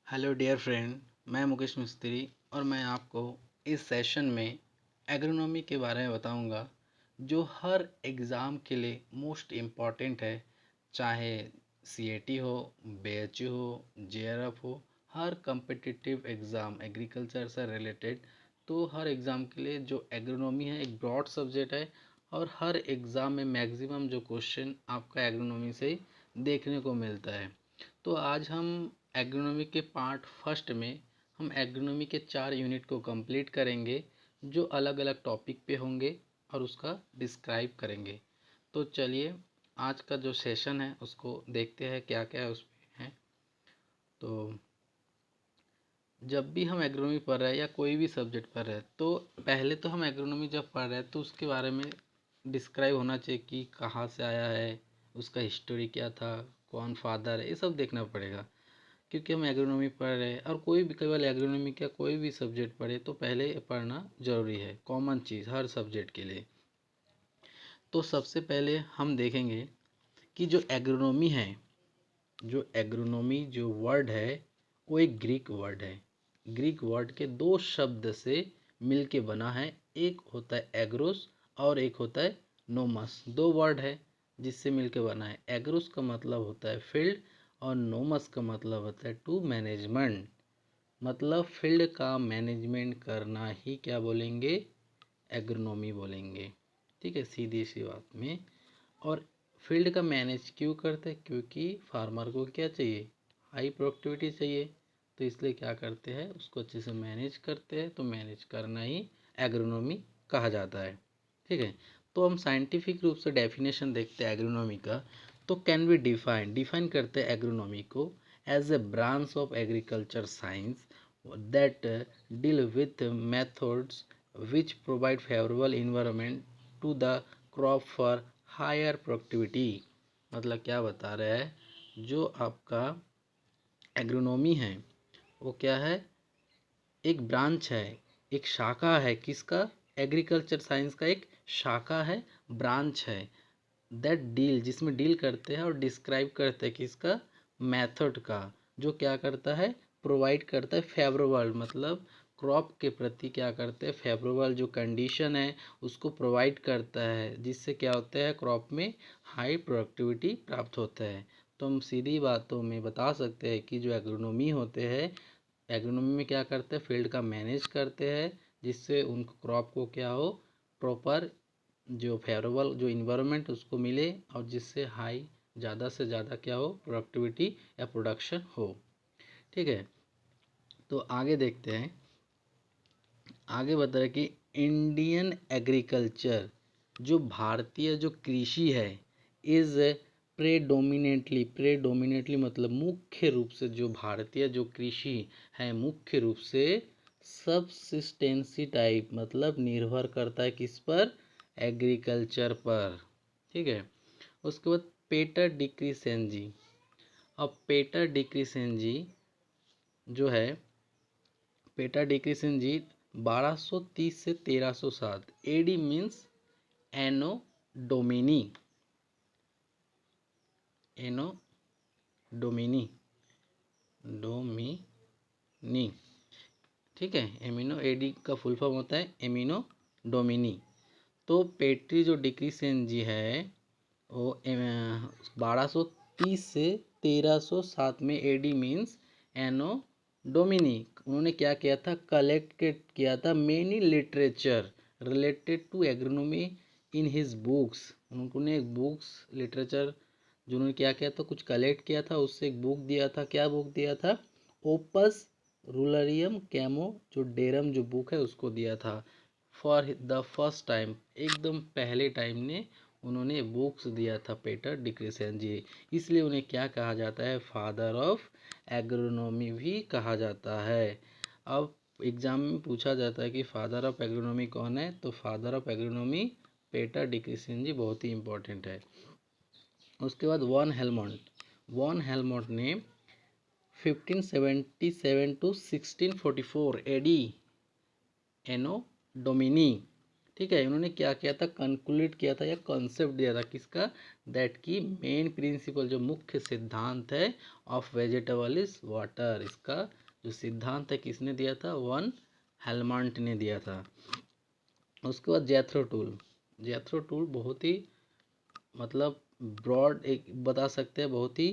Hello dear friend, मैं मुकेश मिस्त्री और मैं आपको इस सेशन में एग्रोनॉमी के बारे में बताऊंगा जो हर एग्ज़ाम के लिए मोस्ट इम्पॉर्टेंट है। चाहे सीएटी हो, बीएचयू हो, जेआरएफ हो, हर कम्पिटिटिव एग्ज़ाम एग्रीकल्चर से रिलेटेड, तो हर एग्ज़ाम के लिए जो एग्रोनॉमी है एक ब्रॉड सब्जेक्ट है और हर एग्ज़ाम में मैक्सिमम जो क्वेश्चन आपका एग्रोनॉमी से ही देखने को मिलता है। तो आज हम एग्रोनॉमी के पार्ट फर्स्ट में हम एग्रोनॉमी के 4 यूनिट को कंप्लीट करेंगे जो अलग अलग टॉपिक पे होंगे और उसका डिस्क्राइब करेंगे। तो चलिए आज का जो सेशन है उसको देखते हैं क्या क्या है उसमें है। तो जब भी हम एग्रोनॉमी पढ़ रहे हैं या कोई भी सब्जेक्ट पढ़ रहे हैं तो पहले तो हम एग्रोनॉमी जब पढ़ रहे हैं तो उसके बारे में डिस्क्राइब होना चाहिए कि कहाँ से आया है, उसका हिस्टोरी क्या था, कौन फादर है, ये सब देखना पड़ेगा। क्योंकि हम एग्रोनॉमी पढ़ रहे हैं और कोई भी केवल एग्रोनॉमी का कोई भी सब्जेक्ट पढ़े तो पहले पढ़ना ज़रूरी है, कॉमन चीज़ हर सब्जेक्ट के लिए। तो सबसे पहले हम देखेंगे कि जो एग्रोनॉमी है, जो एग्रोनॉमी जो वर्ड है वो एक ग्रीक वर्ड है। ग्रीक वर्ड के दो शब्द से मिलके बना है, एक होता है एग्रोस और एक होता है नोमस। दो वर्ड है जिससे मिलके बना है। एग्रोस का मतलब होता है फील्ड और नोमस का मतलब होता है टू मैनेजमेंट। मतलब फील्ड का मैनेजमेंट करना ही क्या बोलेंगे, एग्रोनॉमी बोलेंगे। ठीक है, सीधी सी बात में। और फील्ड का मैनेज क्यों करते हैं, क्योंकि फार्मर को क्या चाहिए, हाई प्रोडक्टिविटी चाहिए। तो इसलिए क्या करते हैं, उसको अच्छे से मैनेज करते हैं। तो मैनेज करना ही एग्रोनॉमी कहा जाता है। ठीक है, तो हम साइंटिफिक रूप से डेफिनेशन देखते हैं एग्रोनॉमी का। तो कैन बी डिफाइन डिफाइन करते हैं एग्रोनॉमी को as a branch of agriculture science that deal with methods which provide favorable environment to the crop for higher productivity। मतलब क्या बता रहे हैं, जो आपका एग्रोनॉमी है वो क्या है, एक ब्रांच है, एक शाखा है। किसका, एग्रीकल्चर साइंस का एक शाखा है, ब्रांच है। दैट डील, जिसमें डील करते हैं और डिस्क्राइब करते हैं किसका, मेथड का। जो क्या करता है, प्रोवाइड करता है फेवरेबल, मतलब क्रॉप के प्रति क्या करते हैं, फेवरेबल जो कंडीशन है उसको प्रोवाइड करता है, जिससे क्या होता है, क्रॉप में हाई प्रोडक्टिविटी प्राप्त होता है। तो हम सीधी बातों में बता सकते हैं कि जो एग्रोनॉमी होते हैं, एग्रोनॉमी में क्या करते हैं, फील्ड का मैनेज करते हैं, जिससे उन क्रॉप को क्या हो, प्रॉपर जो फेवरेबल जो इन्वायरमेंट उसको मिले और जिससे हाई ज़्यादा से ज़्यादा क्या हो, प्रोडक्टिविटी या प्रोडक्शन हो। ठीक है, तो आगे देखते हैं। आगे बता रहे कि इंडियन एग्रीकल्चर, जो भारतीय जो कृषि है, इज़ प्रेडोमिनेटली मतलब मुख्य रूप से, जो भारतीय जो कृषि है मुख्य रूप से सबसिस्टेंसी टाइप, मतलब निर्भर करता है किस पर, एग्रीकल्चर पर। ठीक है, उसके बाद पेटर डिक्रीसेंजी। अब पेटर डिक्रीसेंजी जो है, पेटर डिक्रीसेंजी 1230 से 1307 एडी मीन्स एनो डोमिनी, एनो डोमिनी डोमिनी। ठीक है, एमिनो एडी का फुल फॉर्म होता है एमिनो डोमिनी। तो पेट्री जो डिक्रीसेंजी है वो 1230 से 1307 में एडी मीन्स एनो डोमिनी, उन्होंने क्या किया था, कलेक्टेड किया था many literature related to agronomy in his books. उन्होंने बुक्स लिटरेचर जो उन्होंने क्या किया था, कुछ कलेक्ट किया था, उससे एक बुक दिया था। क्या बुक दिया था, ओपस रूलरियम कैमो, जो डेरम जो बुक है उसको दिया था। फॉर द फर्स्ट टाइम, एकदम पहले टाइम ने उन्होंने बुक्स दिया था पेटर डिक्रीसेंजी, इसलिए उन्हें क्या कहा जाता है, फादर ऑफ एग्रोनॉमी भी कहा जाता है। अब एग्जाम में पूछा जाता है कि फादर ऑफ एग्रोनॉमी कौन है, तो फादर ऑफ एग्रोनॉमी पेटर डिक्रीसेंजी बहुत ही इंपॉर्टेंट है। उसके बाद वॉन हेलमोंट ने 1577 to 1644 एडी एनो डोमिनी ठीक है। इन्होंने क्या किया था, कंक्लूड किया था या कॉन्सेप्ट दिया था किसका, दैट की मेन प्रिंसिपल जो मुख्य सिद्धांत है ऑफ वेजिटेबल इज वाटर, इसका जो सिद्धांत है किसने दिया था, वन हेलमंट ने दिया था। उसके बाद जेथरो टूल, जेथरो टूल बहुत ही मतलब ब्रॉड एक बता सकते हैं, बहुत ही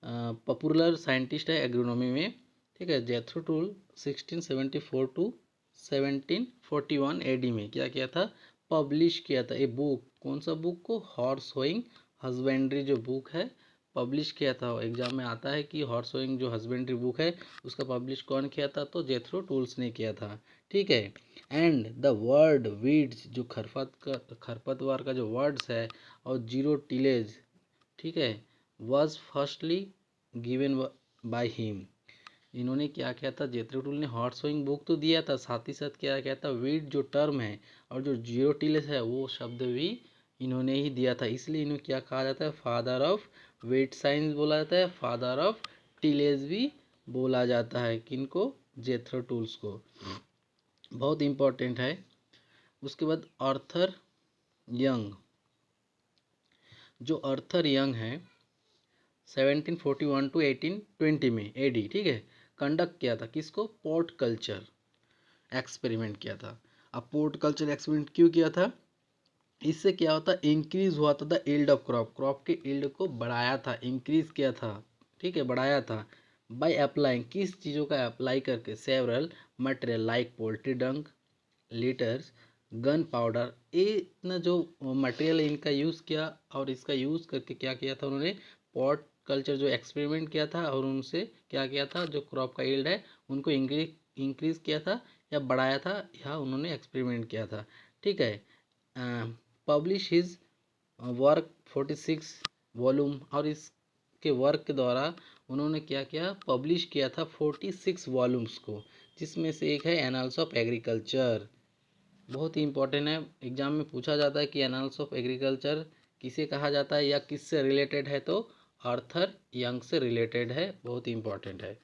पॉपुलर साइंटिस्ट है एग्रोनॉमी में, ठीक है। जेथरो टूल 1674 टू 1741 एडी में क्या किया था, पब्लिश किया था ये बुक, कौन सा बुक को, हॉर्स होइंग हस्बेंड्री जो बुक है पब्लिश किया था। एग्जाम में आता है कि हॉर्स होइंग जो हस्बेंड्री बुक है उसका पब्लिश कौन किया था, तो जेथरो टूल्स ने किया था, ठीक है। एंड द वर्ड वीड्स जो खरपतवार का जो वर्ड्स है और जीरो टिलेज, ठीक है, was firstly given by him. इन्होंने क्या किया था, जेथरो टूल ने हॉर्स सोइंग बुक तो दिया था, साथ ही साथ क्या किया था, वीड जो टर्म है और जो जीरो टिलेज है वो शब्द भी इन्होंने ही दिया था। इसलिए इन्हें क्या कहा जाता है, फादर ऑफ वेट साइंस बोला जाता है, फादर ऑफ टिलेज भी बोला जाता है, किनको, जेथरो टूल्स को, बहुत इंपॉर्टेंट है। उसके बाद आर्थर यंग, जो आर्थर यंग है 1741 टू 1820 में एडी, ठीक है, कंडक्ट किया था किसको, पोर्ट कल्चर एक्सपेरिमेंट किया था। अब पोर्ट कल्चर एक्सपेरिमेंट क्यों किया था, इससे क्या होता, इंक्रीज हुआ था the yield of crop, crop के यील्ड को बढ़ाया था, इंक्रीज किया था, ठीक है, बढ़ाया था। बाय अप्लाइंग, किस चीज़ों का अप्लाई करके, सेवरल मटेरियल लाइक पोल्ट्री डंक, लीटर्स, गन पाउडर, ये इतना जो मटेरियल इनका यूज़ किया और इसका यूज़ करके क्या किया था उन्होंने, पॉट कल्चर जो एक्सपेरिमेंट किया था और उनसे क्या किया था, जो क्रॉप का यील्ड है उनको इंक्रीज किया था या बढ़ाया था, या उन्होंने एक्सपेरिमेंट किया था, ठीक है। पब्लिश हिज वर्क 46 वॉल्यूम, और इसके वर्क के द्वारा उन्होंने क्या किया, पब्लिश किया था 46 वॉल्यूम्स को, जिसमें से एक है एनाल्स ऑफ एग्रीकल्चर, बहुत ही इंपॉर्टेंट है, एग्जाम में पूछा जाता है कि एनाल्स ऑफ एग्रीकल्चर किसे कहा जाता है या किससे रिलेटेड है, तो आर्थर यंग से रिलेटेड है, बहुत ही इंपॉर्टेंट है।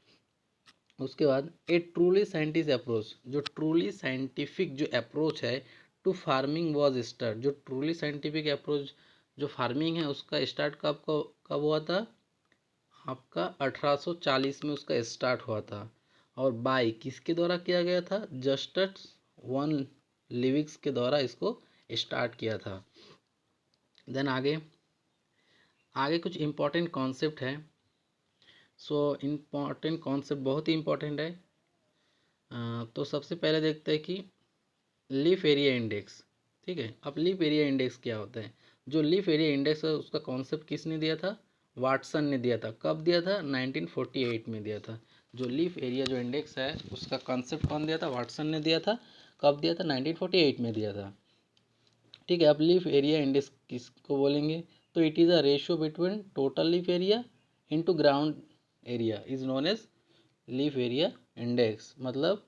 उसके बाद ए ट्रूली साइंटिस्ट अप्रोच, जो ट्रूली साइंटिफिक जो अप्रोच है टू फार्मिंग वॉज स्टार्ट, जो ट्रूली साइंटिफिक अप्रोच जो फार्मिंग है उसका स्टार्ट कब हुआ था, आपका 1840 में उसका स्टार्ट हुआ था, और बाय किसके द्वारा किया गया था, जस्टस वन लिविक्स के द्वारा इसको स्टार्ट किया था। देन आगे आगे कुछ इम्पोर्टेंट कॉन्सेप्ट है, सो इम्पॉर्टेंट कॉन्सेप्ट बहुत ही इम्पोर्टेंट है। तो सबसे पहले देखते हैं कि लीफ एरिया इंडेक्स, ठीक है। अब लीफ एरिया इंडेक्स क्या होता है, जो लीफ एरिया इंडेक्स है उसका कॉन्सेप्ट किसने दिया था, वाटसन ने दिया था, कब दिया था, 1948 में दिया था। जो लीफ एरिया जो इंडेक्स है उसका कॉन्सेप्ट कौन दिया था, वाटसन ने दिया था, कब दिया था, 1948 में दिया था, ठीक है। अब लीफ एरिया इंडेक्स किसको बोलेंगे, तो it is a ratio between total leaf area into ground area is known as leaf area index, मतलब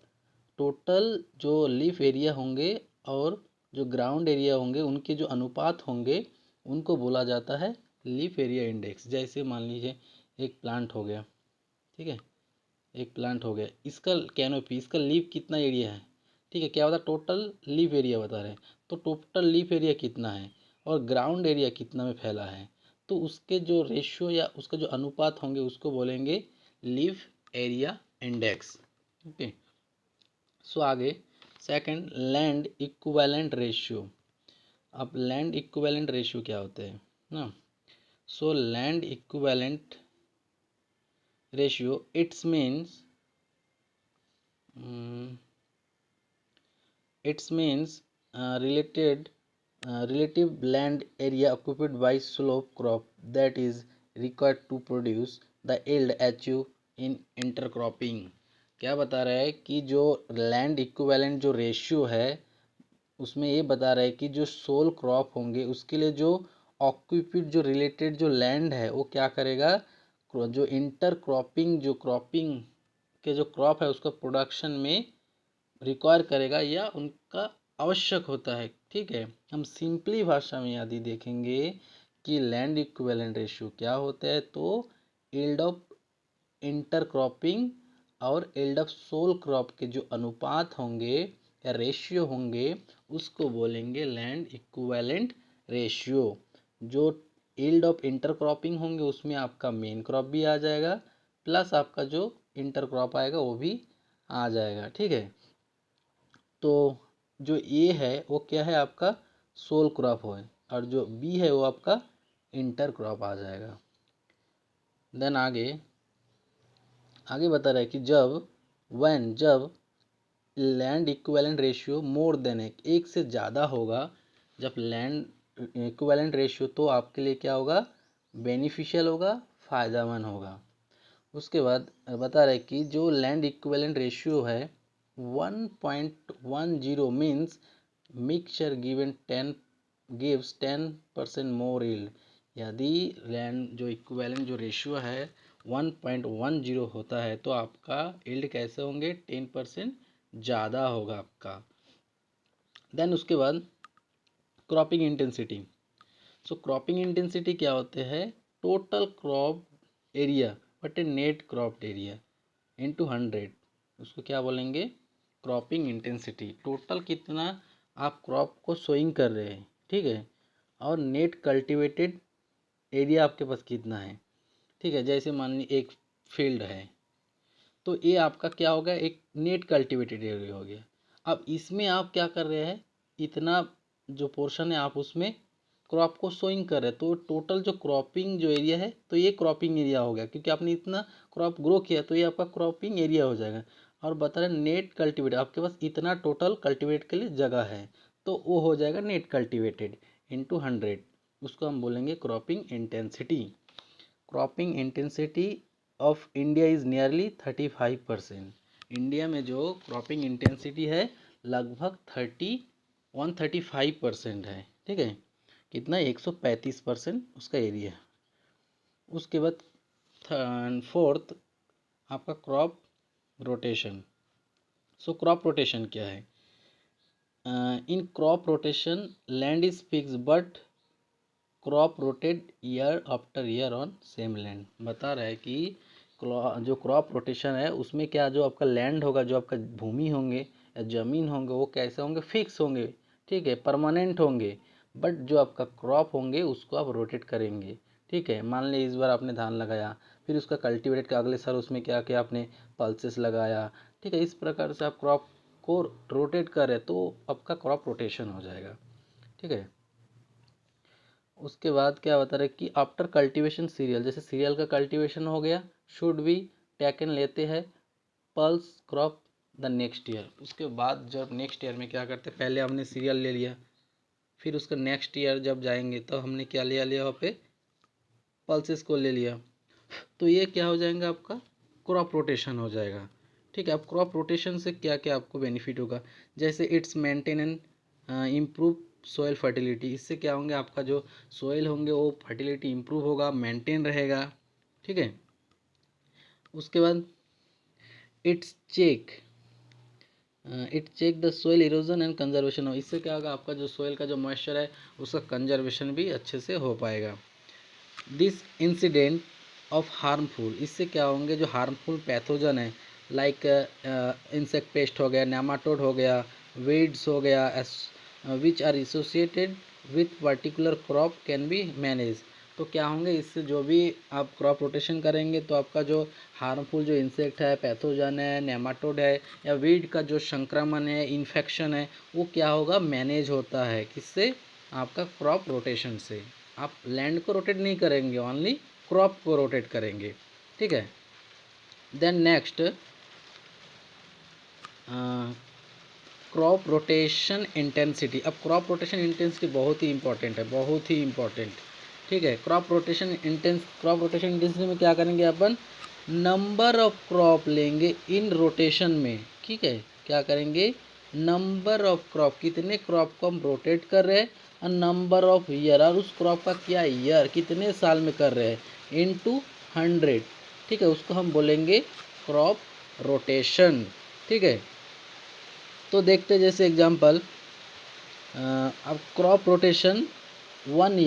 टोटल जो लीफ एरिया होंगे और जो ग्राउंड एरिया होंगे उनके जो अनुपात होंगे उनको बोला जाता है लीफ एरिया इंडेक्स। जैसे मान लीजिए एक प्लांट हो गया, ठीक है, एक प्लांट हो गया, इसका कैनोपी, इसका लीफ कितना एरिया है, ठीक है, क्या बता, टोटल लीफ एरिया बता रहे हैं, तो टोटल लीफ एरिया कितना है और ग्राउंड एरिया कितना में फैला है, तो उसके जो रेशियो या उसका जो अनुपात होंगे उसको बोलेंगे लीफ एरिया इंडेक्स, ओके। सो आगे सेकंड लैंड इक्विवेलेंट रेशियो। अब लैंड इक्विवेलेंट रेशियो क्या होते हैं ना, so land equivalent ratio it's means related relative land area occupied by slope crop that is required to produce the yield achieved in intercropping। क्या बता रहा है कि जो लैंड इक्विवेलेंट जो रेशियो है उसमें ये बता रहा है कि जो सोल क्रॉप होंगे उसके लिए जो ऑक्यूपिड जो रिलेटेड जो लैंड है वो क्या करेगा, जो इंटर क्रॉपिंग जो क्रॉपिंग के जो क्रॉप है उसका प्रोडक्शन में रिक्वायर करेगा या उनका आवश्यक होता है, ठीक है। हम सिंपली भाषा में यदि देखेंगे कि लैंड इक्विवेलेंट रेशियो क्या होता है, तो यील्ड ऑफ इंटर क्रॉपिंग और यील्ड ऑफ सोल क्रॉप के जो अनुपात होंगे या रेशियो होंगे उसको बोलेंगे लैंड इक्विवेलेंट रेशियो। जो यील्ड ऑफ इंटरक्रॉपिंग होंगे उसमें आपका मेन क्रॉप भी आ जाएगा प्लस आपका जो इंटरक्रॉप आएगा वो भी आ जाएगा। ठीक है, तो जो ए है वो क्या है आपका सोल क्रॉप है और जो बी है वो आपका इंटर क्रॉप आ जाएगा। देन आगे बता रहा है कि जब land equivalent ratio more than एक से ज़्यादा होगा, जब लैंड इक्विवेलेंट रेशियो तो आपके लिए क्या होगा बेनिफिशियल होगा, फ़ायदेमंद होगा। उसके बाद बता रहे कि जो लैंड इक्विवेलेंट रेशियो है 1.10 मीन्स मिक्सचर गिव्स 10% मोर यील्ड। यदि लैंड जो इक्विवेलेंट जो रेशियो है 1.10 होता है तो आपका यील्ड कैसे होंगे 10% ज़्यादा होगा आपका। देन उसके बाद क्रॉपिंग इंटेंसिटी। सो क्रॉपिंग इंटेंसिटी क्या होते हैं total crop area but A net cropped area into 100, उसको क्या बोलेंगे क्रॉपिंग इंटेंसिटी। टोटल कितना आप क्रॉप को सोइंग कर रहे हैं, ठीक है, और नेट कल्टीवेटेड एरिया आपके पास कितना है। ठीक है, जैसे मान ली एक फील्ड है तो ये आपका क्या होगा एक नेट कल्टीवेटेड एरिया हो गया। अब इसमें आप क्या कर रहे हैं इतना जो पोर्शन है आप उसमें क्रॉप को सोइंग कर रहे हैं, तो टोटल जो क्रॉपिंग जो एरिया है तो ये क्रॉपिंग एरिया हो गया क्योंकि आपने इतना क्रॉप ग्रो किया तो ये आपका क्रॉपिंग एरिया हो जाएगा। और बता रहे नेट कल्टीवेट आपके पास इतना टोटल कल्टीवेट के लिए जगह है तो वो हो जाएगा नेट कल्टीवेटेड इंटू 100, उसको हम बोलेंगे cropping intensity. Cropping intensity of India is nearly 35%। India में जो क्रॉपिंग इंटेंसिटी है लगभग 135% है। ठीक है, कितना 135% उसका एरिया। उसके बाद फोर्थ आपका crop rotation. So crop rotation क्या है in crop rotation land is fix but crop rotate year after year on same land. बता रहा है कि जो क्रॉप रोटेशन है उसमें क्या जो आपका लैंड होगा जो आपका भूमि होंगे या ज़मीन होंगे वो कैसे होंगे फिक्स होंगे, ठीक है, परमानेंट होंगे, बट जो आपका क्रॉप होंगे उसको आप रोटेट करेंगे। ठीक है, मान लीजिए इस बार आपने धान लगाया फिर उसका कल्टीवेट का अगले साल उसमें क्या क्या आपने पल्सेस लगाया। ठीक है, इस प्रकार से आप क्रॉप को रोटेट करें तो आपका क्रॉप रोटेशन हो जाएगा। ठीक है, उसके बाद क्या बता रहे कि आफ्टर कल्टीवेशन सीरियल, जैसे सीरियल का कल्टीवेशन हो गया शुड बी टेकन लेते हैं pulse crop the next year. उसके बाद जब नेक्स्ट ईयर में क्या करते हैं पहले हमने सीरियल ले लिया फिर उसका नेक्स्ट ईयर जब जाएंगे तो हमने क्या लिया वहाँ पे पल्सेस को ले लिया, तो ये क्या हो जाएगा आपका क्रॉप रोटेशन हो जाएगा। ठीक है, अब क्रॉप रोटेशन से क्या क्या आपको बेनिफिट होगा जैसे it's maintain and improve soil fertility. इससे क्या होंगे आपका जो सोयल होंगे वो फर्टिलिटी इम्प्रूव होगा मेंटेन रहेगा। ठीक है, उसके बाद it's check the soil erosion and conservation हो। इससे क्या होगा आपका जो सोयल का जो मॉइस्चर है उसका कंजर्वेशन भी अच्छे से हो पाएगा। दिस इंसिडेंट ऑफ हार्मफुल, इससे क्या होंगे जो हार्मफुल पैथोजन है लाइक इंसेक्ट पेस्ट हो गया नेमाटोड हो गया वीड्स हो गया which are associated with particular crop can be manage. तो क्या होंगे इससे जो भी आप क्रॉप रोटेशन करेंगे तो आपका जो हार्मफुल जो इंसेक्ट है पैथोजन है नेमाटोड है या वीड का जो संक्रमण है इन्फेक्शन है वो क्या होगा मैनेज होता है किससे आपका क्रॉप रोटेशन से। आप लैंड को रोटेट नहीं करेंगे ओनली क्रॉप को रोटेट करेंगे। ठीक है, then next crop rotation intensity. अब क्रॉप रोटेशन इंटेंसिटी बहुत ही इंपॉर्टेंट है, बहुत ही इंपॉर्टेंट। ठीक है, क्रॉप रोटेशन इंटेंसिटी में क्या करेंगे अपन नंबर ऑफ क्रॉप लेंगे इन रोटेशन में। ठीक है, क्या करेंगे नंबर ऑफ क्रॉप कितने क्रॉप को हम रोटेट कर रहे हैं और नंबर ऑफ ईयर और उस क्रॉप का क्या ईयर कितने साल में कर रहे हैं इनटू 100। ठीक है, उसको हम बोलेंगे क्रॉप रोटेशन। ठीक है, तो देखते हैं जैसे एग्जांपल अब क्रॉप रोटेशन 1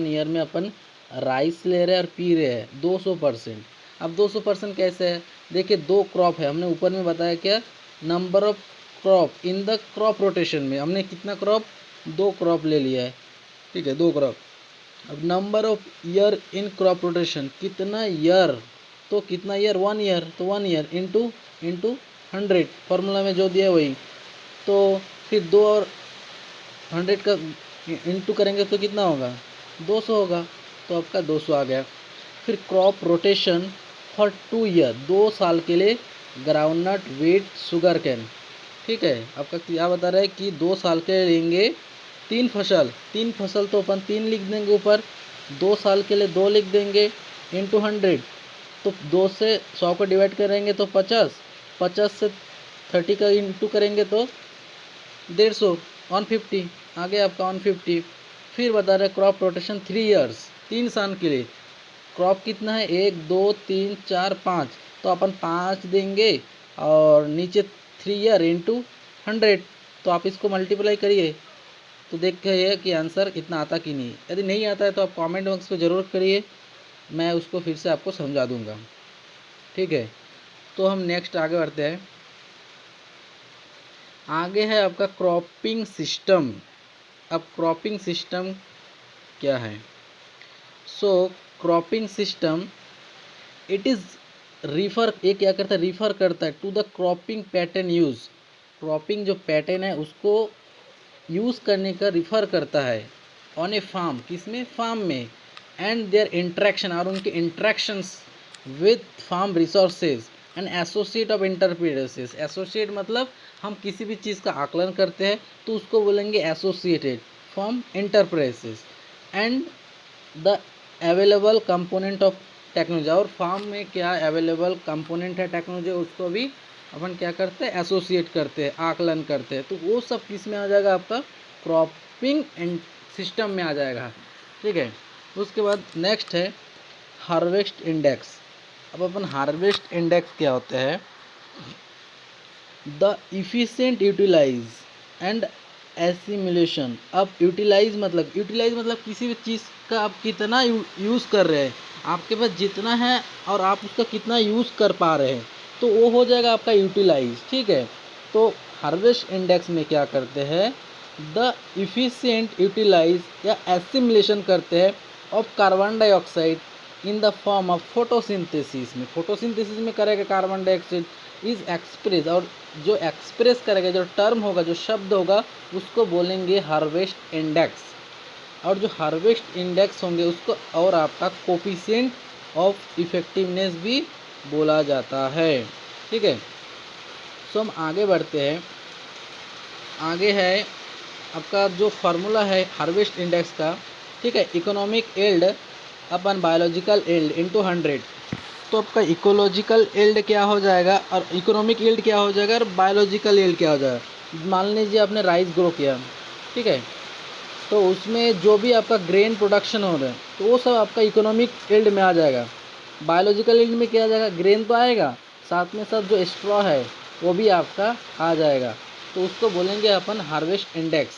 ईयर में अपन राइस ले रहे हैं और पी रहे हैं 200%। अब 200% कैसे है देखिए दो क्रॉप है हमने ऊपर में बताया क्या number of crop in the crop rotation में हमने कितना क्रॉप, 2 क्रॉप ले लिया है, ठीक है, 2 क्रॉप। अब number of year in crop rotation, कितना ईयर, तो कितना ईयर, 1 ईयर, तो 1 ईयर इंटू 100, फार्मूला में जो दिया वही। तो फिर 2 और 100 का इंटू करेंगे तो कितना होगा, 200 होगा, तो आपका 200 आ गया। फिर क्रॉप रोटेशन फॉर 2 ईयर, 2 साल के लिए ग्राउंडनट वीट शुगर कैन, ठीक है। आपका क्या बता रहा है कि 2 साल के लिए लेंगे 3 फसल तो अपन 3 लिख देंगे ऊपर, 2 साल के लिए 2 लिख देंगे इंटू 100, तो 2 से 100 को डिवाइड करेंगे तो 50, 50 से 30 का इंटू करेंगे तो 150, 150 आ गया आपका 150। फिर बता रहे क्रॉप रोटेशन 3 ईयर्स, 3 साल के लिए, क्रॉप कितना है, 1 2 3 4 5, तो अपन 5 देंगे और नीचे 3 ईयर इंटू 100, तो आप इसको मल्टीप्लाई करिए तो देखिए कि आंसर इतना आता कि नहीं। यदि नहीं आता है तो आप कमेंट बॉक्स पे ज़रूर करिए, मैं उसको फिर से आपको समझा दूंगा, ठीक है। तो हम नेक्स्ट आगे बढ़ते हैं। आगे है आपका क्रॉपिंग सिस्टम। अब क्रॉपिंग सिस्टम क्या है, so cropping system it is refer, ये क्या करता है, रिफ़र करता है to the cropping pattern use, cropping जो पैटर्न है उसको यूज़ करने का रिफ़र करता है ऑन ए फार्म, किसमें, फार्म में, एंड देयर इंट्रैक्शन और उनके interactions with farm resources and associate of interpreters. Associate मतलब हम किसी भी चीज़ का आकलन करते हैं तो उसको बोलेंगे associated from enterprises and the available component of technology, और फार्म में क्या अवेलेबल कंपोनेंट है टेक्नोलॉजी उसको भी अपन क्या करते हैं, एसोसिएट करते हैं, आकलन करते हैं, तो वो सब किस में आ जाएगा, आपका क्रॉपिंग एंड सिस्टम में आ जाएगा, ठीक है। उसके बाद नेक्स्ट है हार्वेस्ट इंडेक्स। अब अपन हार्वेस्ट इंडेक्स क्या होता है, the efficient utilize and assimilation. अब यूटिलाइज मतलब किसी भी चीज़ का आप कितना यूज़ कर रहे हैं, आपके पास जितना है और आप उसका कितना यूज़ कर पा रहे हैं, तो वो हो जाएगा आपका यूटिलाइज, ठीक है। तो हार्वेस्ट इंडेक्स में क्या करते हैं, द इफिशिएंट यूटिलाइज या एसिमुलेशन करते हैं of carbon dioxide in the form of photosynthesis में, फोटोसिंथेसिस में करेगा कार्बन डाइऑक्साइड इज एक्सप्रेस, और जो एक्सप्रेस करेगा, जो टर्म होगा, जो शब्द होगा उसको बोलेंगे हार्वेस्ट इंडेक्स, और जो हार्वेस्ट इंडेक्स होंगे उसको और आपका कोफिशिएंट ऑफ इफेक्टिवनेस भी बोला जाता है, ठीक है। सो हम आगे बढ़ते हैं। आगे है आपका जो फार्मूला है हार्वेस्ट इंडेक्स का, ठीक है, इकोनॉमिक एल्ड अपन बायोलॉजिकल एल्ड इंटू 100, तो आपका इकोलॉजिकल एल्ड क्या हो जाएगा और इकोनॉमिक एल्ड क्या हो जाएगा और बायोलॉजिकल एल्ड क्या हो जाएगा। मान लीजिए आपने राइस ग्रो किया, ठीक है, तो उसमें जो भी आपका ग्रेन प्रोडक्शन हो रहा है तो वो सब आपका इकोनॉमिक एल्ड में आ जाएगा। बायोलॉजिकल एल्ड में क्या आ जाएगा, ग्रेन तो आएगा, साथ में साथ जो स्ट्रॉ है वो भी आपका आ जाएगा, तो उसको बोलेंगे अपन हार्वेस्ट इंडेक्स,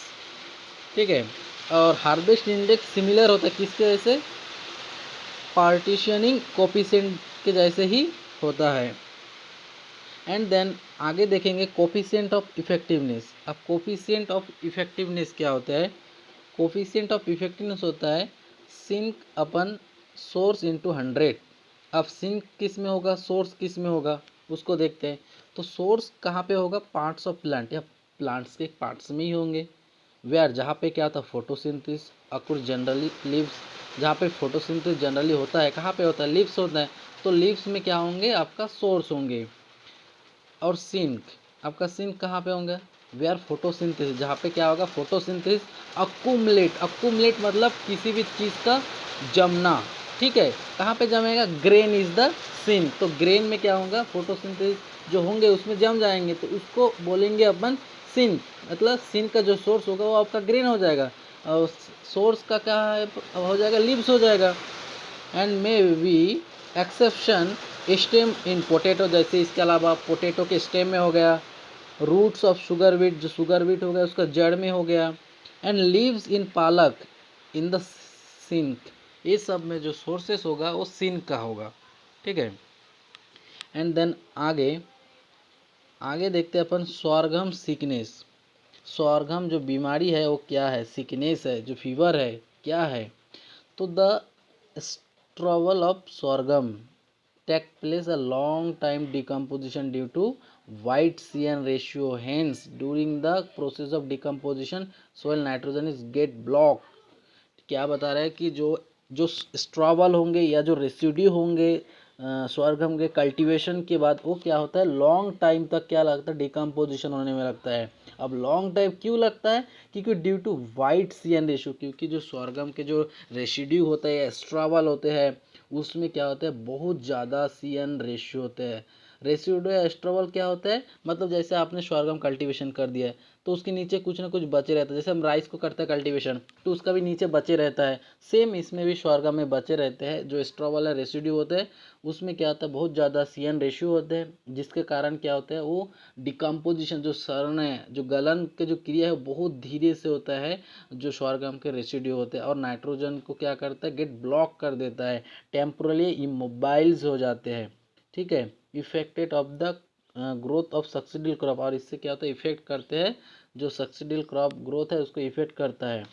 ठीक है। और हार्वेस्ट इंडेक्स सिमिलर होता है किसके जैसे, पार्टीशनिंग कोफिशिएंट के जैसे ही होता है। एंड देन आगे देखेंगे कोफिशिएंट ऑफ इफेक्टिवनेस। अब कोफिशिएंट ऑफ इफेक्टिवनेस क्या होता है, कोफिशिएंट ऑफ इफेक्टिवनेस होता है सिंक अपन सोर्स इंटू 100। अब सिंक किस में होगा, सोर्स किस में होगा, उसको देखते हैं। तो सोर्स कहाँ पे होगा, पार्ट्स ऑफ प्लांट या प्लांट्स के पार्ट्स में ही होंगे, वेयर जहाँ पे क्या होता है फोटोसिंथेसिस अकुर जनरली लीव्स, जहाँ पे फोटोसिंथेसिस जनरली होता है, कहाँ पे होता है, लीव्स होता है, तो लीव्स में क्या होंगे, आपका सोर्स होंगे। और सिंक, आपका सिंक कहाँ पे होंगे, वेयर फोटोसिंथेसिस, जहाँ पे क्या होगा, फोटोसिंथेसिस अक्यूमुलेट, अक्यूमुलेट मतलब किसी भी चीज़ का जमना, ठीक है, कहाँ पे जमेगा, ग्रेन इज द सिंक, तो ग्रेन में क्या होगा, फोटोसिंथेसिस जो होंगे उसमें जम जाएंगे, तो उसको बोलेंगे अपन सिंक, मतलब सिंक का जो सोर्स होगा वो आपका ग्रेन हो जाएगा, और सोर्स का क्या है, हो जाएगा लीव्स हो जाएगा। And may be exception stem in potato, जैसे इसके अलावा पोटैटो के स्टेम में हो गया, रूट्स ऑफ शुगर बीट, जो शुगर बीट हो गया उसका जड़ में हो गया, एंड लीव्स इन पालक इन द सिंक, ये सब में जो सोर्सेस होगा वो सिंक का होगा, ठीक है। एंड देन आगे आगे देखते हैं अपन सॉरगम सिकनेस। सॉरगम जो बीमारी है वो क्या है, सिकनेस है, जो फीवर है क्या है। तो the stubble of sorghum take place a long time decomposition due to white CN ratio. Hence during the process of decomposition soil nitrogen is get blocked. क्या बता रहा है कि जो जो स्ट्रॉबल होंगे या जो रेसिड्यू होंगे सॉरगम के कल्टीवेशन के बाद, वो क्या होता है लॉन्ग टाइम तक क्या लगता है डिकम्पोजिशन होने में लगता है। अब लॉन्ग टाइम क्यों लगता है, क्योंकि due to wide CN ratio, क्योंकि जो सॉरगम के जो रेसिड्यू होते हैं स्ट्रॉबल होते हैं उसमें क्या होता है बहुत ज़्यादा CN रेशियो होते हैं। रेसिड्यू या स्ट्रॉबल क्या होता है, मतलब जैसे आपने सॉरगम कल्टीवेशन कर दिया है तो उसके नीचे कुछ ना कुछ बचे रहता है, जैसे हम राइस को करते हैं कल्टीवेशन तो उसका भी नीचे बचे रहता है, सेम इसमें भी सॉरगम में बचे रहते हैं। जो स्ट्रॉ वाला रेसिड्यू होते हैं उसमें क्या होता है बहुत ज़्यादा CN रेशियो होते हैं, जिसके कारण क्या होता है वो डिकम्पोजिशन जो सड़ने जो गलन के जो क्रिया है बहुत धीरे से होता है। जो सॉरगम के रेसिड्यू होते हैं और नाइट्रोजन को क्या करता है गेट ब्लॉक कर देता है, टेम्पोरली इमोबाइल्स हो जाते हैं। ठीक है, affected of the growth of succeeding crop, और इससे क्या होता है इफेक्ट करते हैं जो सक्सीडियल क्रॉप ग्रोथ है उसको इफेक्ट करता है।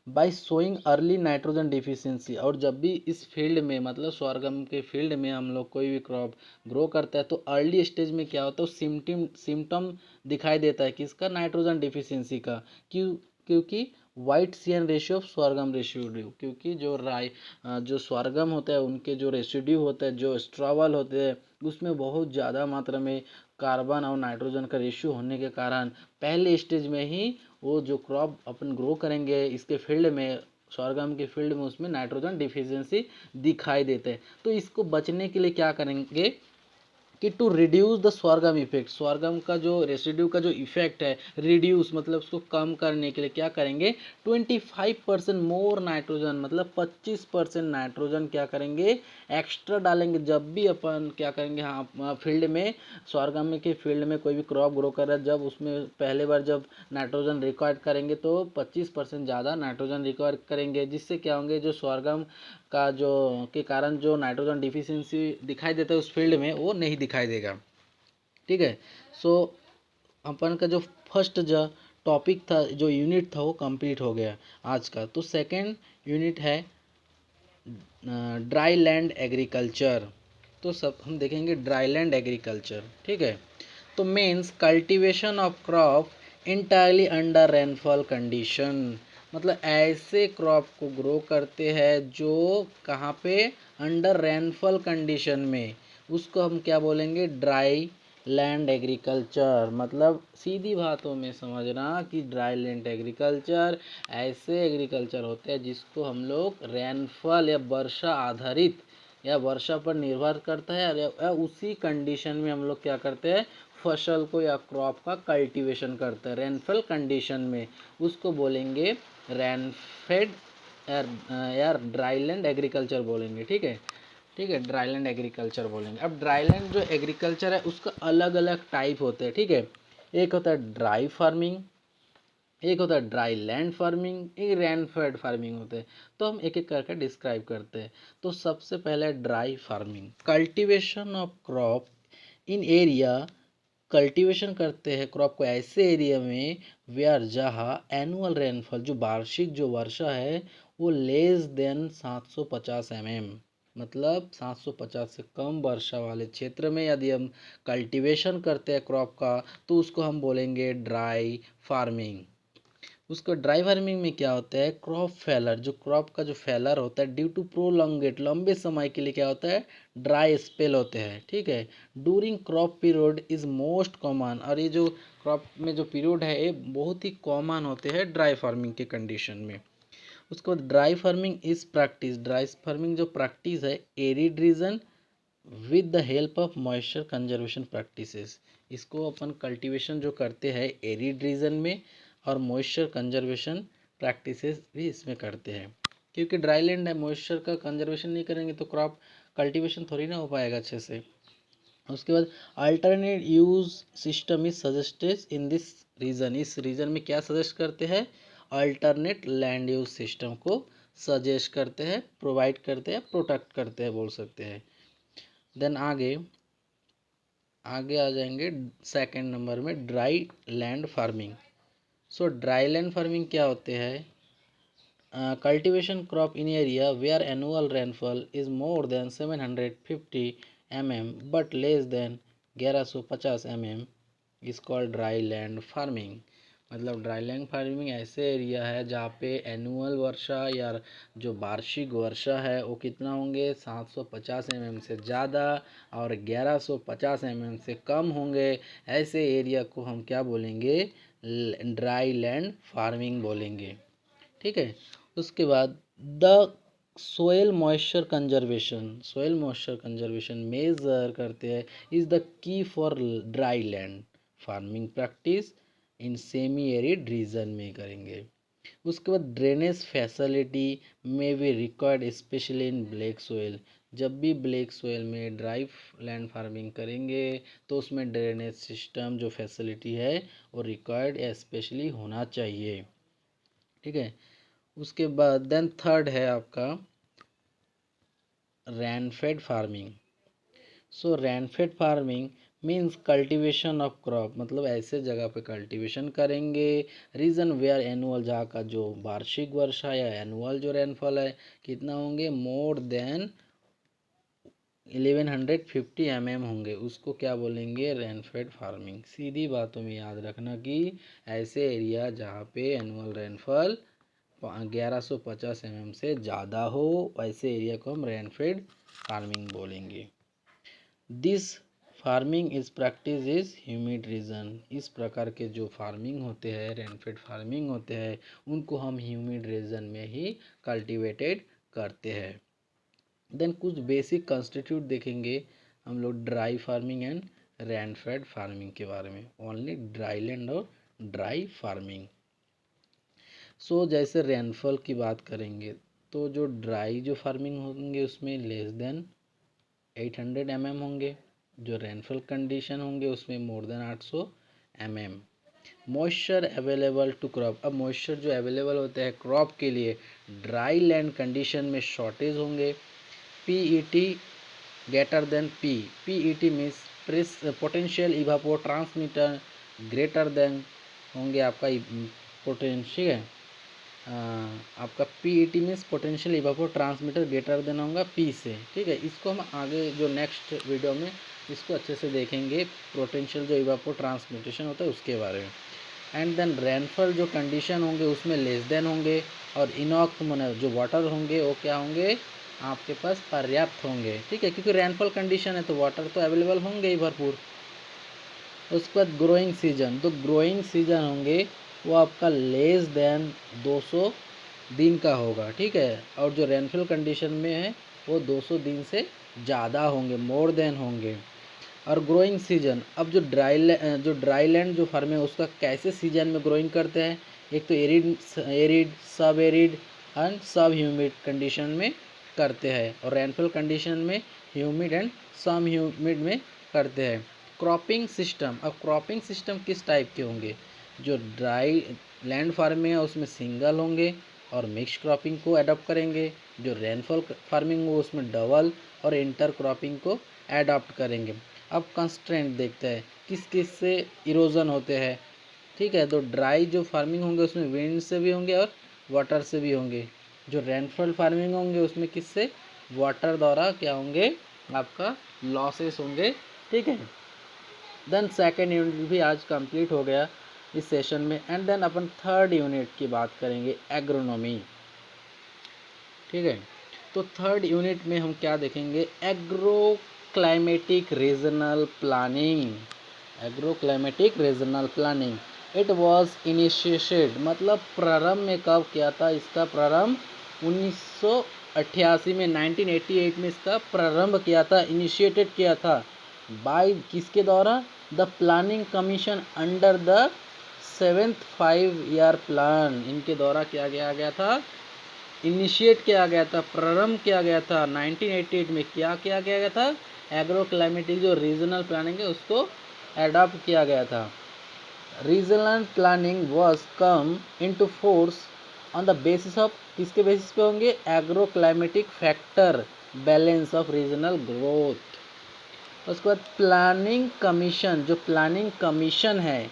By showing early nitrogen deficiency, और जब भी इस फील्ड में मतलब सॉरगम के फील्ड में हम लोग कोई भी क्रॉप ग्रो करता है तो अर्ली स्टेज में क्या होता है सिम्टम दिखाई देता है किसका, नाइट्रोजन डिफिशियंसी का। क्यों, क्योंकि wide CN ratio of sorghum residue, क्योंकि जो सॉरगम होता है उनके जो रेसिड्यू होता है जो स्ट्रॉबल होते हैं उसमें बहुत ज़्यादा मात्रा में कार्बन और नाइट्रोजन का रेशियो होने के कारण पहले स्टेज में ही वो जो क्रॉप अपन ग्रो करेंगे इसके फील्ड में सॉरगम के फील्ड में उसमें नाइट्रोजन डिफिशियंसी दिखाई देते हैं। तो इसको बचने के लिए क्या करेंगे कि टू रिड्यूस द सॉरगम इफेक्ट, सॉरगम का जो रेसिड्यू का जो इफेक्ट है रिड्यूस मतलब उसको कम करने के लिए क्या करेंगे 25% मोर नाइट्रोजन, मतलब 25% नाइट्रोजन क्या करेंगे एक्स्ट्रा डालेंगे जब भी अपन क्या करेंगे हाँ फील्ड में सॉरगम के फील्ड में कोई भी क्रॉप ग्रो कर रहा है जब उसमें पहले बार जब नाइट्रोजन रिक्वायर्ड करेंगे तो 25% ज़्यादा नाइट्रोजन रिक्वायर करेंगे, जिससे क्या होंगे जो सॉरगम का जो के कारण जो नाइट्रोजन डिफिशियंसी दिखाई देता है उस फील्ड में वो नहीं दिखाई देगा। ठीक है, सो अपन का जो फर्स्ट जो टॉपिक था जो यूनिट था वो कंप्लीट हो गया आज का। तो सेकंड यूनिट है ड्राई लैंड एग्रीकल्चर। तो सब हम देखेंगे ड्राई लैंड एग्रीकल्चर। ठीक है, तो means cultivation of crop entirely under rainfall condition, मतलब ऐसे क्रॉप को ग्रो करते हैं जो कहाँ पे अंडर रेनफॉल कंडीशन में, उसको हम क्या बोलेंगे ड्राई लैंड एग्रीकल्चर। मतलब सीधी बातों में समझना कि ड्राई लैंड एग्रीकल्चर ऐसे एग्रीकल्चर होते हैं जिसको हम लोग रेनफॉल या वर्षा आधारित या वर्षा पर निर्भर करता है या उसी कंडीशन में हम लोग क्या करते हैं फसल को या क्रॉप का कल्टीवेशन करते हैं रेनफॉल कंडीशन में, उसको बोलेंगे रेनफेड या ड्राईलैंड एग्रीकल्चर बोलेंगे। ठीक है, ठीक है, ड्राईलैंड एग्रीकल्चर बोलेंगे। अब ड्राईलैंड जो एग्रीकल्चर है उसका अलग अलग टाइप होते हैं। ठीक है, एक होता है ड्राई फार्मिंग, एक होता है ड्राई लैंड फार्मिंग, एक रेनफेड फार्मिंग होते हैं। तो हम एक एक करके डिस्क्राइब करते हैं। तो सबसे पहले dry farming, cultivation of crop in area, cultivation करते हैं क्रॉप को ऐसे एरिया में वेयर जहाँ एनुअल रेनफॉल जो वार्षिक जो वर्षा है वो लेस देन 750 mm, मतलब 750 से कम वर्षा वाले क्षेत्र में यदि हम कल्टीवेशन करते हैं क्रॉप का तो उसको हम बोलेंगे ड्राई फार्मिंग। उसको ड्राई फार्मिंग में क्या होता है क्रॉप फेलर, जो क्रॉप का जो फेलर होता है ड्यू टू प्रोलॉन्गेट लंबे समय के लिए क्या होता है ड्राई स्पेल होते हैं। ठीक है, during crop period is most common, और ये जो क्रॉप में जो पीरियड है ये बहुत ही कॉमन होते हैं ड्राई फार्मिंग के कंडीशन में। उसको dry farming is practice, dry farming जो प्रैक्टिस है arid region with the help of moisture conservation practices, इसको अपन कल्टीवेशन जो करते हैं एरिड रीजन में और मॉइस्चर कंजर्वेशन प्रैक्टिसेस भी इसमें करते हैं। क्योंकि ड्राई लैंड है मॉइस्चर का कंजर्वेशन नहीं करेंगे तो क्रॉप कल्टीवेशन थोड़ी ना हो पाएगा अच्छे से। उसके बाद alternate use system is suggested in this region, इस रीजन में क्या सजेस्ट करते हैं अल्टरनेट लैंड यूज सिस्टम को सजेस्ट करते हैं, प्रोवाइड करते हैं, प्रोटेक्ट करते हैं बोल सकते हैं। देन आगे आगे आ जाएंगे सेकंड नंबर में ड्राई लैंड फार्मिंग। सो ड्राई लैंड फार्मिंग क्या होते हैं? Cultivation crop in area where annual rainfall is more than 750 mm but less than 1150 mm is called dry land farming। मतलब ड्राई लैंड फार्मिंग ऐसे area है जहाँ पे annual वर्षा या जो वार्षिक वर्षा है वो कितना होंगे 750 mm से ज़्यादा और 1150 mm से कम होंगे। ऐसे एरिया को हम क्या बोलेंगे? ड्राई लैंड फार्मिंग बोलेंगे। ठीक है। उसके बाद the soil moisture conservation measure करते हैं is the key for dry land farming practice in semi arid region में करेंगे। उसके बाद ड्रेनेज फैसिलिटी में भी required specially in black soil. जब भी ब्लैक सोयल में ड्राई लैंड फार्मिंग करेंगे तो उसमें ड्रेनेज सिस्टम जो फैसिलिटी है वो रिक्वायर्ड स्पेशली होना चाहिए। ठीक है। उसके बाद देन थर्ड है आपका rainfed farming. So rainfed farming means cultivation of crop, मतलब ऐसे जगह पे कल्टीवेशन करेंगे रीजन वेयर एनुअल, जहाँ का जो वार्षिक वर्षा या एनुअल जो रेनफॉल है कितना होंगे मोर देन 1150 mm होंगे, उसको क्या बोलेंगे? Rainfed farming. सीधी बातों में याद रखना कि ऐसे एरिया जहाँ पे एनुअल रेनफॉल 1150 mm से ज़्यादा हो वैसे एरिया को हम रेनफेड फार्मिंग बोलेंगे। This farming is practice is humid region. इस प्रकार के जो फार्मिंग होते हैं रेनफेड फार्मिंग होते हैं उनको हम ह्यूमिड रीजन में ही कल्टिवेटेड करते हैं। देन कुछ बेसिक कंस्टिट्यूट देखेंगे हम लोग dry farming and rainfed farming के बारे में, ओनली ड्राई लैंड और ड्राई फार्मिंग। सो जैसे रेनफॉल की बात करेंगे तो जो ड्राई जो फार्मिंग होंगे उसमें लेस देन 800 mm होंगे, जो रेनफॉल कंडीशन होंगे उसमें more than 800 mm। Moisture available to crop, अब मॉइस्चर जो अवेलेबल होते हैं क्रॉप के लिए ड्राई लैंड कंडीशन में शॉर्टेज होंगे। PET greater than PET means potential evapotranspiration greater than होंगे आपका पोटेंशियल है आपका PET means potential evapotranspiration greater than होगा पी से। ठीक है, इसको हम आगे जो नेक्स्ट वीडियो में इसको अच्छे से देखेंगे, पोटेंशियल जो इवापो ट्रांसमिटेशन होता है उसके बारे में। एंड देन रेनफॉल जो कंडीशन होंगे उसमें लेस देन होंगे और इनॉक्स जो वाटर होंगे वो क्या होंगे आपके पास पर्याप्त होंगे। ठीक है, क्योंकि रेनफॉल कंडीशन है तो वाटर तो अवेलेबल होंगे ही भरपूर। उसके बाद ग्रोइंग सीजन, तो ग्रोइंग सीजन होंगे वो आपका लेस देन 200 दिन का होगा। ठीक है, और जो रेनफॉल कंडीशन में है वो 200 दिन से ज़्यादा होंगे, मोर देन होंगे। और ग्रोइंग सीजन, अब जो ड्राई लैंड जो फार्मिंग है उसका कैसे सीजन में ग्रोइंग करते हैं? एक तो एरिड सब एरिड एंड सब ह्यूमिड कंडीशन में करते हैं और रेनफॉल कंडीशन में ह्यूमिड एंड सम ह्यूमिड में करते हैं। क्रॉपिंग सिस्टम, अब क्रॉपिंग सिस्टम किस टाइप के होंगे? जो ड्राई लैंड फार्मिंग है उसमें सिंगल होंगे और मिक्स क्रॉपिंग को अडॉप्ट करेंगे। जो रेनफॉल फार्मिंग हो उसमें डबल और इंटर क्रॉपिंग को अडॉप्ट करेंगे। अब कंस्ट्रेंट देखते हैं किस किस से इरोजन होते हैं। ठीक है, तो ड्राई जो फार्मिंग होंगे उसमें विंड से भी होंगे और वाटर से भी होंगे। जो रेनफॉल फार्मिंग होंगे उसमें किससे? वाटर द्वारा क्या होंगे आपका लॉसेस होंगे। ठीक है, देन सेकेंड यूनिट भी आज कंप्लीट हो गया इस सेशन में। एंड देन अपन थर्ड यूनिट की बात करेंगे एग्रोनॉमी। ठीक है, तो थर्ड यूनिट में हम क्या देखेंगे? Agro climatic regional planning. Agro climatic regional planning it was initiated, मतलब प्रारंभ में कब किया था? इसका प्रारंभ 1988 में 1988 में इसका प्रारंभ किया था, इनिशिएटेड किया था बाय किसके द्वारा? The planning commission under the 7th 5-year plan, इनके द्वारा क्या किया गया था? इनिशिएट किया गया था, प्रारंभ किया गया था 1988 में। क्या किया गया था? एग्रो क्लाइमेटिक जो रीजनल प्लानिंग है उसको एडॉप्ट किया गया था। Regional planning was come into force on the basis of, किसके बेसिस पे होंगे? Agro climatic factor balance of regional growth. उसके बाद प्लानिंग कमीशन, जो प्लानिंग कमीशन है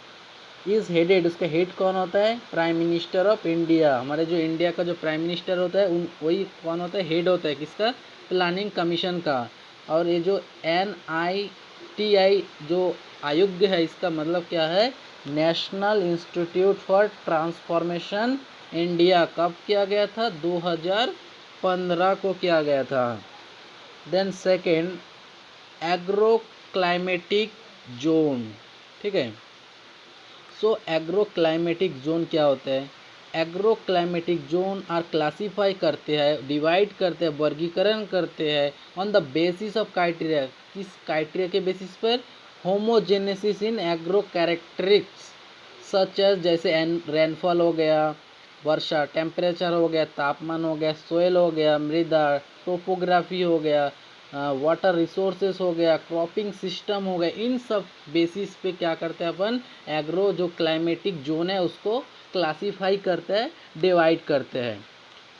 इज़ हेडेड, उसका हेड कौन होता है? Prime minister of India. हमारे जो इंडिया का जो प्राइम मिनिस्टर होता है वही कौन होता है? हेड होता है किसका? प्लानिंग कमीशन का। और ये जो NITI जो आयोग है, इसका मतलब क्या है? National institute for transformation India. कब किया गया था? 2015 को किया गया था। Then second, agro climatic zone. ठीक है, सो एग्रो क्लाइमेटिक जोन क्या होता है? Agro climatic zone are classify करते हैं, डिवाइड करते हैं, वर्गीकरण करते हैं on the basis of criteria. किस क्राइटेरिया के बेसिस पर? Homogenesis in agro characteristics such as, जैसे रेनफॉल हो गया, वर्षा, टेम्परेचर हो गया, तापमान हो गया, सोयल हो गया, मृदा, टोपोग्राफी हो गया, वाटर रिसोर्सेस हो गया, क्रॉपिंग सिस्टम हो गया। इन सब बेसिस पे क्या करते हैं अपन? एग्रो जो क्लाइमेटिक जोन है उसको क्लासीफाई करते हैं, डिवाइड करते हैं।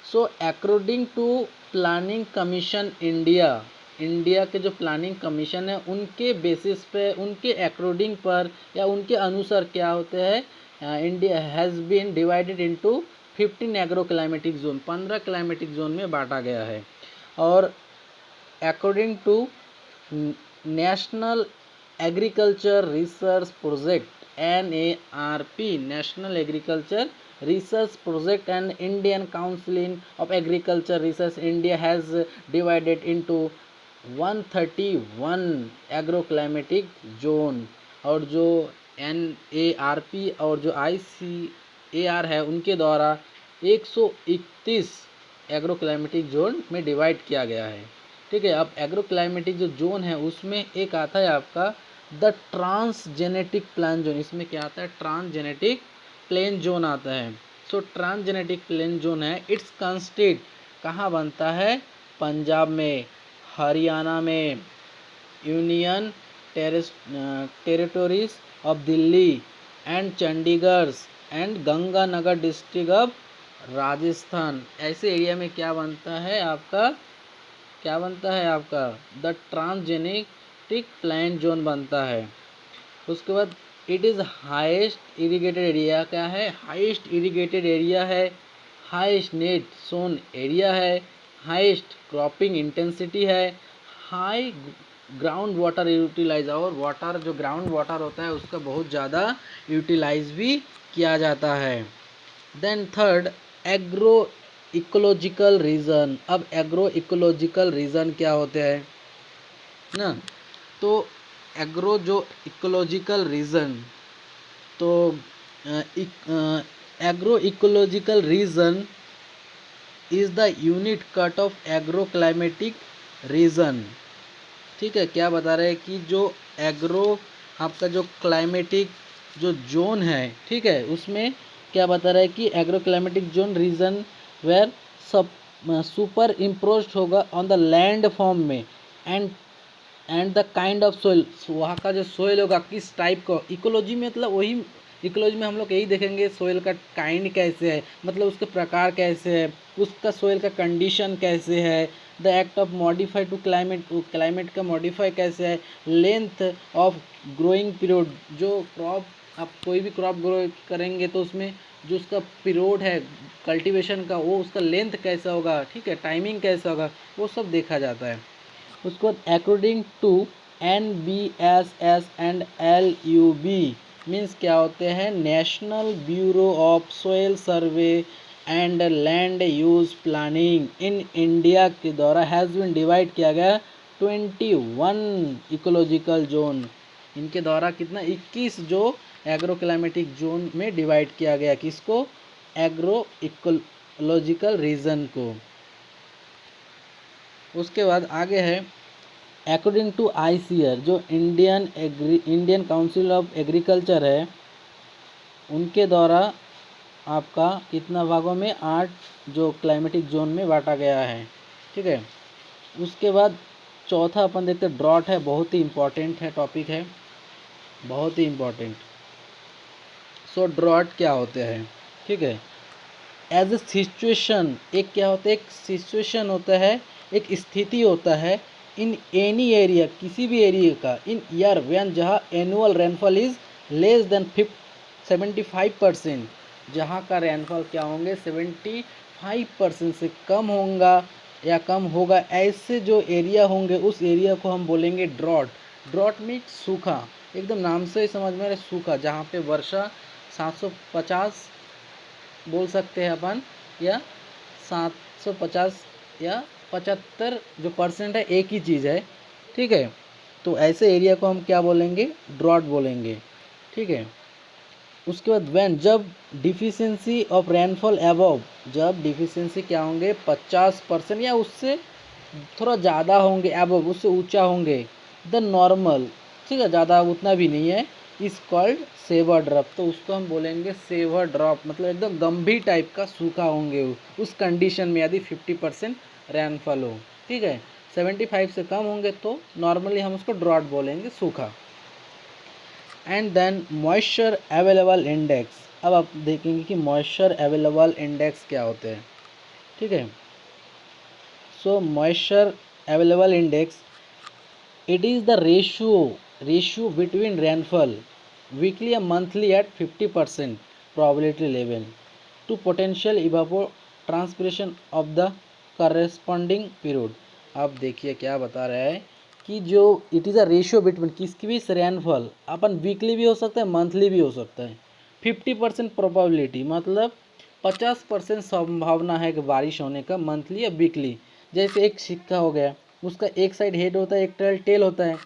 So according to planning commission India, India के जो प्लानिंग कमीशन है उनके बेसिस पे, उनके अकॉर्डिंग पर या उनके अनुसार क्या होते हैं? India has been divided into 15 agro climatic zone, 15 climatic zone में बांटा गया है। और according to national agriculture research project NARP, national agriculture research project and Indian council of agriculture research, India has divided into 131 agro climatic zone. और जो NARP और जो ICAR है उनके द्वारा 131 एग्रो क्लाइमेटिक जोन में डिवाइड किया गया है। ठीक है, अब एग्रो क्लाइमेटिक जो जोन है उसमें एक आता है आपका द ट्रांसजेनेटिक प्लान जोन। इसमें क्या आता है? ट्रांसजेनेटिक प्लेन जोन आता है। सो ट्रांसजेनेटिक प्लेन जोन है, इट्स कंस्टिट कहाँ बनता है? पंजाब में, हरियाणा में, union territories of Delhi and Chandigarh and Ganganagar district of Rajasthan. ऐसे एरिया में क्या बनता है आपका? क्या बनता है आपका? द ट्रांसजेनेटिक प्लान जोन बनता है। उसके बाद it is highest irrigated area. क्या है? हाईएस्ट इरिगेटेड एरिया है, हाईएस्ट नेट सोन एरिया है, हाईएस्ट क्रॉपिंग इंटेंसिटी है, हाई ग्राउंड वाटर यूटिलाइज, और वाटर जो ग्राउंड वाटर होता है उसका बहुत ज़्यादा यूटिलाइज भी किया जाता है। Then third, agro ecological region. अब एग्रो इकोलॉजिकल रीजन क्या होते हैं ना? तो एग्रो जो इकोलॉजिकल रीजन, तो agro ecological region is the unit cut of agro climatic region. ठीक है, क्या बता रहे हैं कि जो एग्रो आपका जो क्लाइमेटिक जो जोन है, ठीक है, उसमें क्या बता रहा है कि agro climatic zone region where सब सुपर इम्पोज होगा ऑन द लैंड फॉर्म में and the kind of soil, वहाँ का जो सोइल होगा किस टाइप का। इकोलॉजी में मतलब वही, इकोलॉजी में हम लोग यही देखेंगे सोइल का काइंड कैसे है, मतलब उसके प्रकार कैसे है, उसका सोइल का कंडीशन कैसे है, the act of modify to climate, climate का मॉडिफाई कैसे है, लेंथ ऑफ ग्रोइंग पीरियड, जो क्रॉप आप कोई भी क्रॉप ग्रो करेंगे तो उसमें जो उसका पीरियड है कल्टीवेशन का, वो उसका लेंथ कैसा होगा, ठीक है, टाइमिंग कैसा होगा, वो सब देखा जाता है। उसके बाद according to NBSS and LUB means क्या होते हैं? National bureau of soil survey and land use planning in India के द्वारा हैज़ बीन डिवाइड किया गया 21 इकोलॉजिकल जोन। इनके द्वारा कितना? 21 जो एग्रो क्लाइमेटिक जोन में डिवाइड किया गया। किसको? एग्रो इकोलॉजिकल रीजन को। उसके बाद आगे है अकॉर्डिंग टू ICAR, जो इंडियन काउंसिल ऑफ एग्रीकल्चर है, उनके द्वारा आपका कितना भागों में? 8 जो क्लाइमेटिक जोन में बांटा गया है। ठीक है, उसके बाद चौथा अपन देखते हैं ड्रॉट है, बहुत ही इम्पोर्टेंट है, टॉपिक है, बहुत ही इम्पोर्टेंट। सो ड्रॉट क्या होते हैं? ठीक है, एज ए सिचुएशन, एक क्या होता है? एक सिचुएशन होता है, एक स्थिति होता है इन एनी एरिया, किसी भी एरिया का, इन ईयर व्हेन जहाँ annual rainfall is less than 75%, जहाँ का रेनफॉल क्या होंगे 75% से कम होगा या कम होगा, ऐसे जो एरिया होंगे उस एरिया को हम बोलेंगे ड्रॉट। ड्रॉट मीन सूखा, एकदम नाम से ही समझ में आ रहा है सूखा, जहाँ पे वर्षा 750 बोल सकते हैं अपन, या 750 या 75 जो परसेंट है एक ही चीज़ है, ठीक है। तो ऐसे एरिया को हम क्या बोलेंगे, ड्रॉट बोलेंगे, ठीक है। उसके बाद व्हेन, जब डिफिशियंसी ऑफ रेनफॉल अबव, जब डिफिशियंसी क्या होंगे 50% या उससे थोड़ा ज़्यादा होंगे, अबव उससे ऊंचा होंगे, द नॉर्मल, ठीक है, ज़्यादा उतना भी नहीं है, इज कॉल्ड सेवर ड्रॉप। तो उसको हम बोलेंगे सेवर ड्रॉप, मतलब एकदम गंभीर टाइप का सूखा होंगे उस कंडीशन में, यदि 50% रेनफॉल हो, ठीक है। 75 से कम होंगे तो नॉर्मली हम उसको ड्रॉट बोलेंगे, सूखा। And then moisture available index. अब आप देखेंगे कि मॉइस्चर अवेलेबल इंडेक्स क्या होते हैं, ठीक है। So moisture available index, it is the ratio between rainfall weekly and monthly at 50% probability level to potential evapotranspiration of the corresponding period। अब देखिए क्या बता रहा है कि जो it is a ratio between, किसकी भी रेनफॉल अपन वीकली भी हो सकता है, मंथली भी हो सकता है। 50% प्रोबेबिलिटी मतलब 50% संभावना है कि बारिश होने का, मंथली या वीकली। जैसे एक सिक्का हो गया, उसका एक साइड हेड होता है, एक साइड टेल होता है,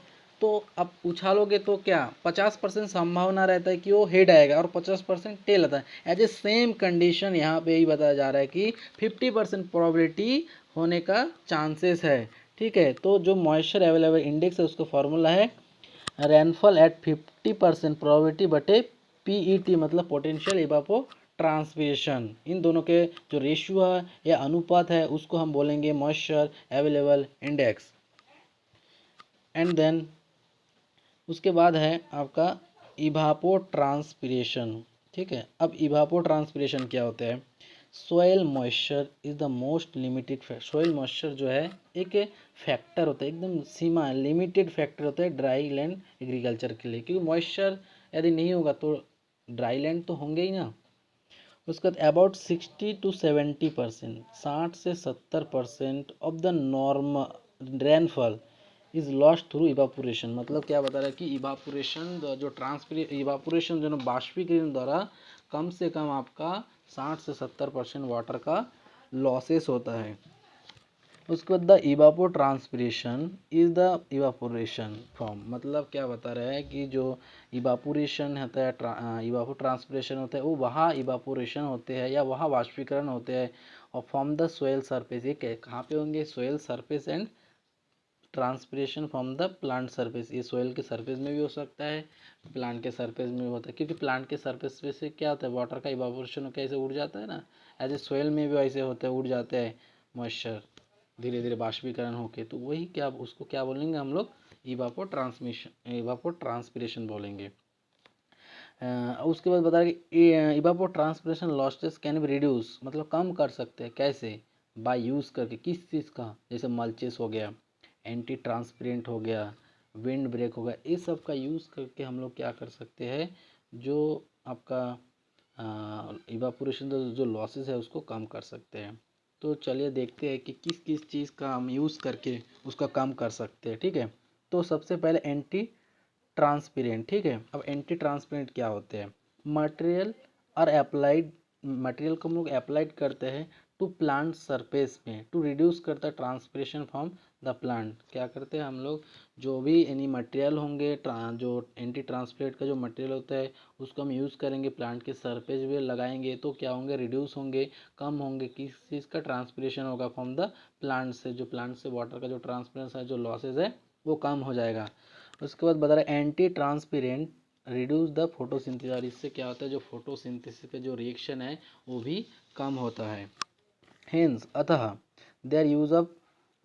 तो आप उछालोगे तो क्या 50% संभावना रहता है कि वो हेड आएगा और 50% टेल आता है। एज ए सेम कंडीशन यहाँ पे ही बताया जा रहा है कि 50% प्रोबेबिलिटी होने का चांसेस है, ठीक है। तो जो मॉइस्चर अवेलेबल इंडेक्स है उसका फॉर्मूला है रेनफॉल एट 50% प्रोबेबिलिटी बटे PET, मतलब पोटेंशियल इवापो ट्रांसपिरेशन। इन दोनों के जो रेशियो है या अनुपात है उसको हम बोलेंगे moisture available index. And then उसके बाद है आपका इवापो ट्रांसपिरेशन, ठीक है। अब इवापो ट्रांसपिरेशन क्या होता है, soil moisture is the most limited factor. Soil moisture जो है एक फैक्टर होता है, एकदम सीमा लिमिटेड फैक्टर होता है ड्राई लैंड एग्रीकल्चर के लिए, क्योंकि मॉइस्चर यदि नहीं होगा तो ड्राई लैंड तो होंगे ही ना। उसके बाद अबाउट 60 to 70%, 60 से 70% of the normal rainfall is lost through evaporation. मतलब क्या बता रहा है कि इवापोरेशन जो इवापोरेशन जो बाष्पीकरण द्वारा कम से कम आपका 60 से 70% वाटर का लॉसेस होता है। उसके बाद the evapotranspiration is the evaporation form, मतलब क्या बता रहा है कि जो इवापोरेशन होता है, इवापो ट्रांसपिरेशन होता है, वो वहाँ इवापोरेशन होते हैं या वहाँ वाष्पीकरण होते हैं और फ्रॉम द सोयल सरफेस। ये कहाँ पे होंगे, soil surface and transpiration from the plant surface. ये सोयल के सरफेस में भी हो सकता है, प्लांट के सरफेस में भी होता है, क्योंकि प्लांट के सरफेस पे से क्या होता है वाटर का इवापोरेशन कैसे उड़ जाता है ना, एज ए सोयल में भी वैसे होता है, उड़ जाते हैं मॉइस्चर धीरे धीरे बाष्पीकरण होके। तो वही क्या उसको क्या बोलेंगे हम लोग, इवापो ट्रांसपिरेशन बोलेंगे। उसके बाद बता रहे कि evapotranspiration losses can be reduce, मतलब कम कर सकते हैं कैसे, बाय यूज़ करके, किस चीज़ का, जैसे मल्चेस हो गया, एंटी ट्रांसपेरेंट हो गया, विंड ब्रेक हो गया, इस सब का यूज़ करके हम लोग क्या कर सकते हैं, जो आपका इवापोरेशन जो लॉसेस है उसको कम कर सकते हैं। तो चलिए देखते हैं कि किस किस चीज़ का हम यूज़ करके उसका कम कर सकते हैं, ठीक है। तो सबसे पहले एंटी ट्रांसपेरेंट, ठीक है। अब एंटी ट्रांसपेरेंट क्या होते हैं, मटेरियल और अप्लाइड, मटेरियल को हम लोग अप्लाइड करते हैं टू प्लांट सरफेस में टू रिड्यूस करता है ट्रांसपिरेशन फ्रॉम द प्लांट। क्या करते हैं हम लोग, जो भी एनी मटेरियल होंगे जो एंटी ट्रांसपेरेंट का जो मटेरियल होता है उसको हम यूज़ करेंगे, प्लांट के सरफेस पे लगाएंगे तो क्या होंगे, रिड्यूस होंगे, कम होंगे, किस चीज़ का, ट्रांसपिरेशन होगा फ्रॉम द प्लांट से, जो प्लांट से वाटर का जो ट्रांसपिरेशन है, जो लॉसेज है वो कम हो जाएगा। उसके बाद बता रहे anti transparent reduce the photosynthesis, और इससे क्या होता है, जो फोटोसिंथेसिस का जो रिएक्शन है वो भी कम होता है। हेंस अतः their use of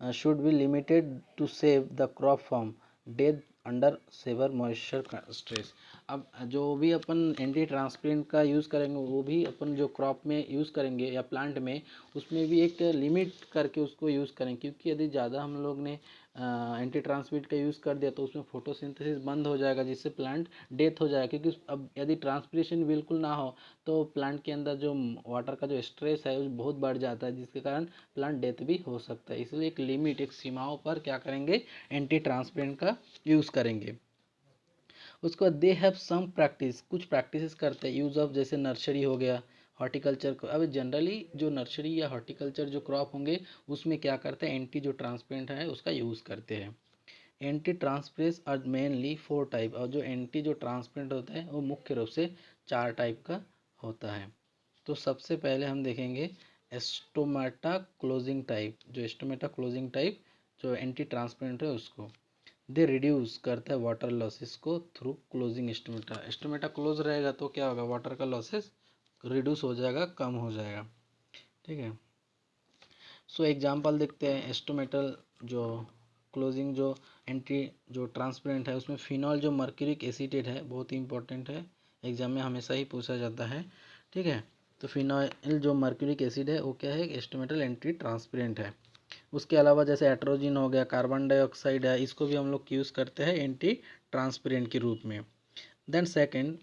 should be limited to save the crop from death under severe moisture stress. अब जो भी अपन एंटी ट्रांसपेरेंट का यूज़ करेंगे वो भी अपन जो क्रॉप में यूज़ करेंगे या प्लांट में, उसमें भी एक लिमिट करके उसको यूज़ करें, क्योंकि यदि ज़्यादा हम लोग ने एंटी ट्रांसमिट का यूज़ कर दिया तो उसमें फोटोसिंथेसिस बंद हो जाएगा, जिससे प्लांट डेथ हो जाएगा। क्योंकि अब यदि ट्रांसपिरेशन बिल्कुल ना हो तो प्लांट के अंदर जो वाटर का जो स्ट्रेस है वो बहुत बढ़ जाता है, जिसके कारण प्लांट डेथ भी हो सकता है। इसलिए एक लिमिट, एक सीमाओं पर क्या करेंगे, एंटी ट्रांसपेरेंट का यूज़ करेंगे। उसके बाद दे हैव सम प्रैक्टिस, कुछ प्रैक्टिसेस करते हैं यूज़ ऑफ, जैसे नर्सरी हो गया, हॉर्टिकल्चर। अब जनरली जो नर्सरी या हॉर्टिकल्चर जो क्रॉप होंगे उसमें क्या करते हैं, एंटी जो ट्रांसपेरेंट है उसका यूज़ करते हैं। Anti transpirant are mainly 4 type, और जो एंटी जो ट्रांसपेरेंट होता है वो मुख्य रूप से 4 टाइप का होता है। तो सबसे पहले हम देखेंगे एस्टोमेटा क्लोजिंग टाइप। जो एस्टोमेटा क्लोजिंग टाइप जो एंटी ट्रांसपेरेंट है उसको दे रिड्यूस करता है वाटर लॉसेस को through closing stomata. Stomata close रहेगा तो क्या होगा, वाटर का लॉसेस रिड्यूस हो जाएगा, कम हो जाएगा। ठीक है, सो एग्जांपल देखते हैं एस्टोमेटल जो क्लोजिंग जो एंटी जो ट्रांसपेरेंट है उसमें फिनॉल जो मर्क्यूरिक एसीटेट है, बहुत ही इंपॉर्टेंट है, एग्जाम में हमेशा ही पूछा जाता है। ठीक है, तो फिनॉल जो मर्क्यूरिक एसिड है वो क्या है, एस्टोमेटल एंटी ट्रांसपेरेंट है। उसके अलावा जैसे एट्रोजिन हो गया, कार्बन डाइऑक्साइड है, इसको भी हम लोग यूज़ करते हैं एंटी ट्रांसपेरेंट के रूप में। Then second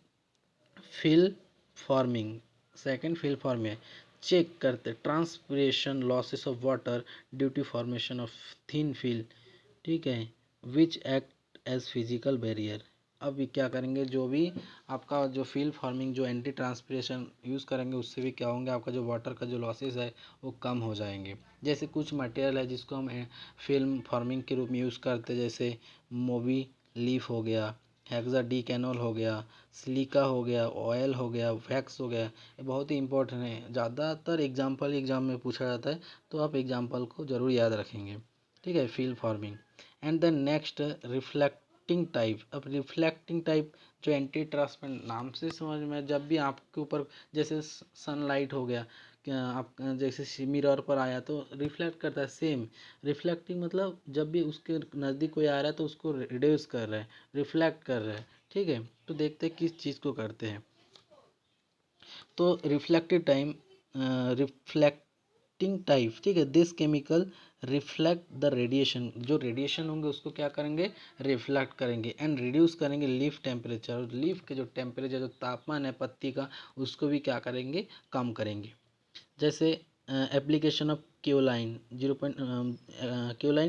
film forming, second film forming है, चेक करते transpiration losses of water due to formation of thin film. ठीक है, which act as physical barrier. अब ये क्या करेंगे, जो भी आपका जो फिल फार्मिंग जो एंटी ट्रांसपिरेशन यूज़ करेंगे उससे भी क्या होंगे, आपका जो वाटर का जो लॉसेस है वो कम हो जाएंगे। जैसे कुछ मटेरियल है जिसको हम फिल्म फार्मिंग के रूप में यूज़ करते हैं, जैसे मोबी लीफ हो गया, हेक्साडीकैनोल हो गया, सिलिका हो गया, ऑयल हो गया, वैक्स हो गया, ये बहुत ही इंपॉर्टेंट है। ज़्यादातर एग्जाम में पूछा जाता है तो आप एग्जाम्पल को ज़रूर याद रखेंगे। ठीक है, film forming. And the next reflecting type. अब रिफ्लेक्टिंग टाइप जो एंटी ट्रांसपेरेंट, नाम से समझ में, जब भी आपके ऊपर जैसे सनलाइट हो गया, क्या आप जैसे मिरर पर आया तो रिफ्लेक्ट करता है, सेम। रिफ्लेक्टिंग मतलब जब भी उसके नज़दीक कोई आ रहा है तो उसको रिड्यूस कर रहा है, रिफ्लेक्ट कर रहा है। ठीक है, तो देखते हैं किस चीज़ को करते हैं। तो रिफ्लेक्टिव टाइम, रिफ्लेक्टिंग टाइप, ठीक है, this chemical reflect the radiation, जो रेडिएशन होंगे उसको क्या करेंगे, रिफ्लेक्ट करेंगे एंड रिड्यूस करेंगे लीफ टेम्परेचर। लीफ के जो टेम्परेचर जो तापमान है पत्ती का उसको भी क्या करेंगे, कम करेंगे। जैसे एप्लीकेशन ऑफ क्योलाइन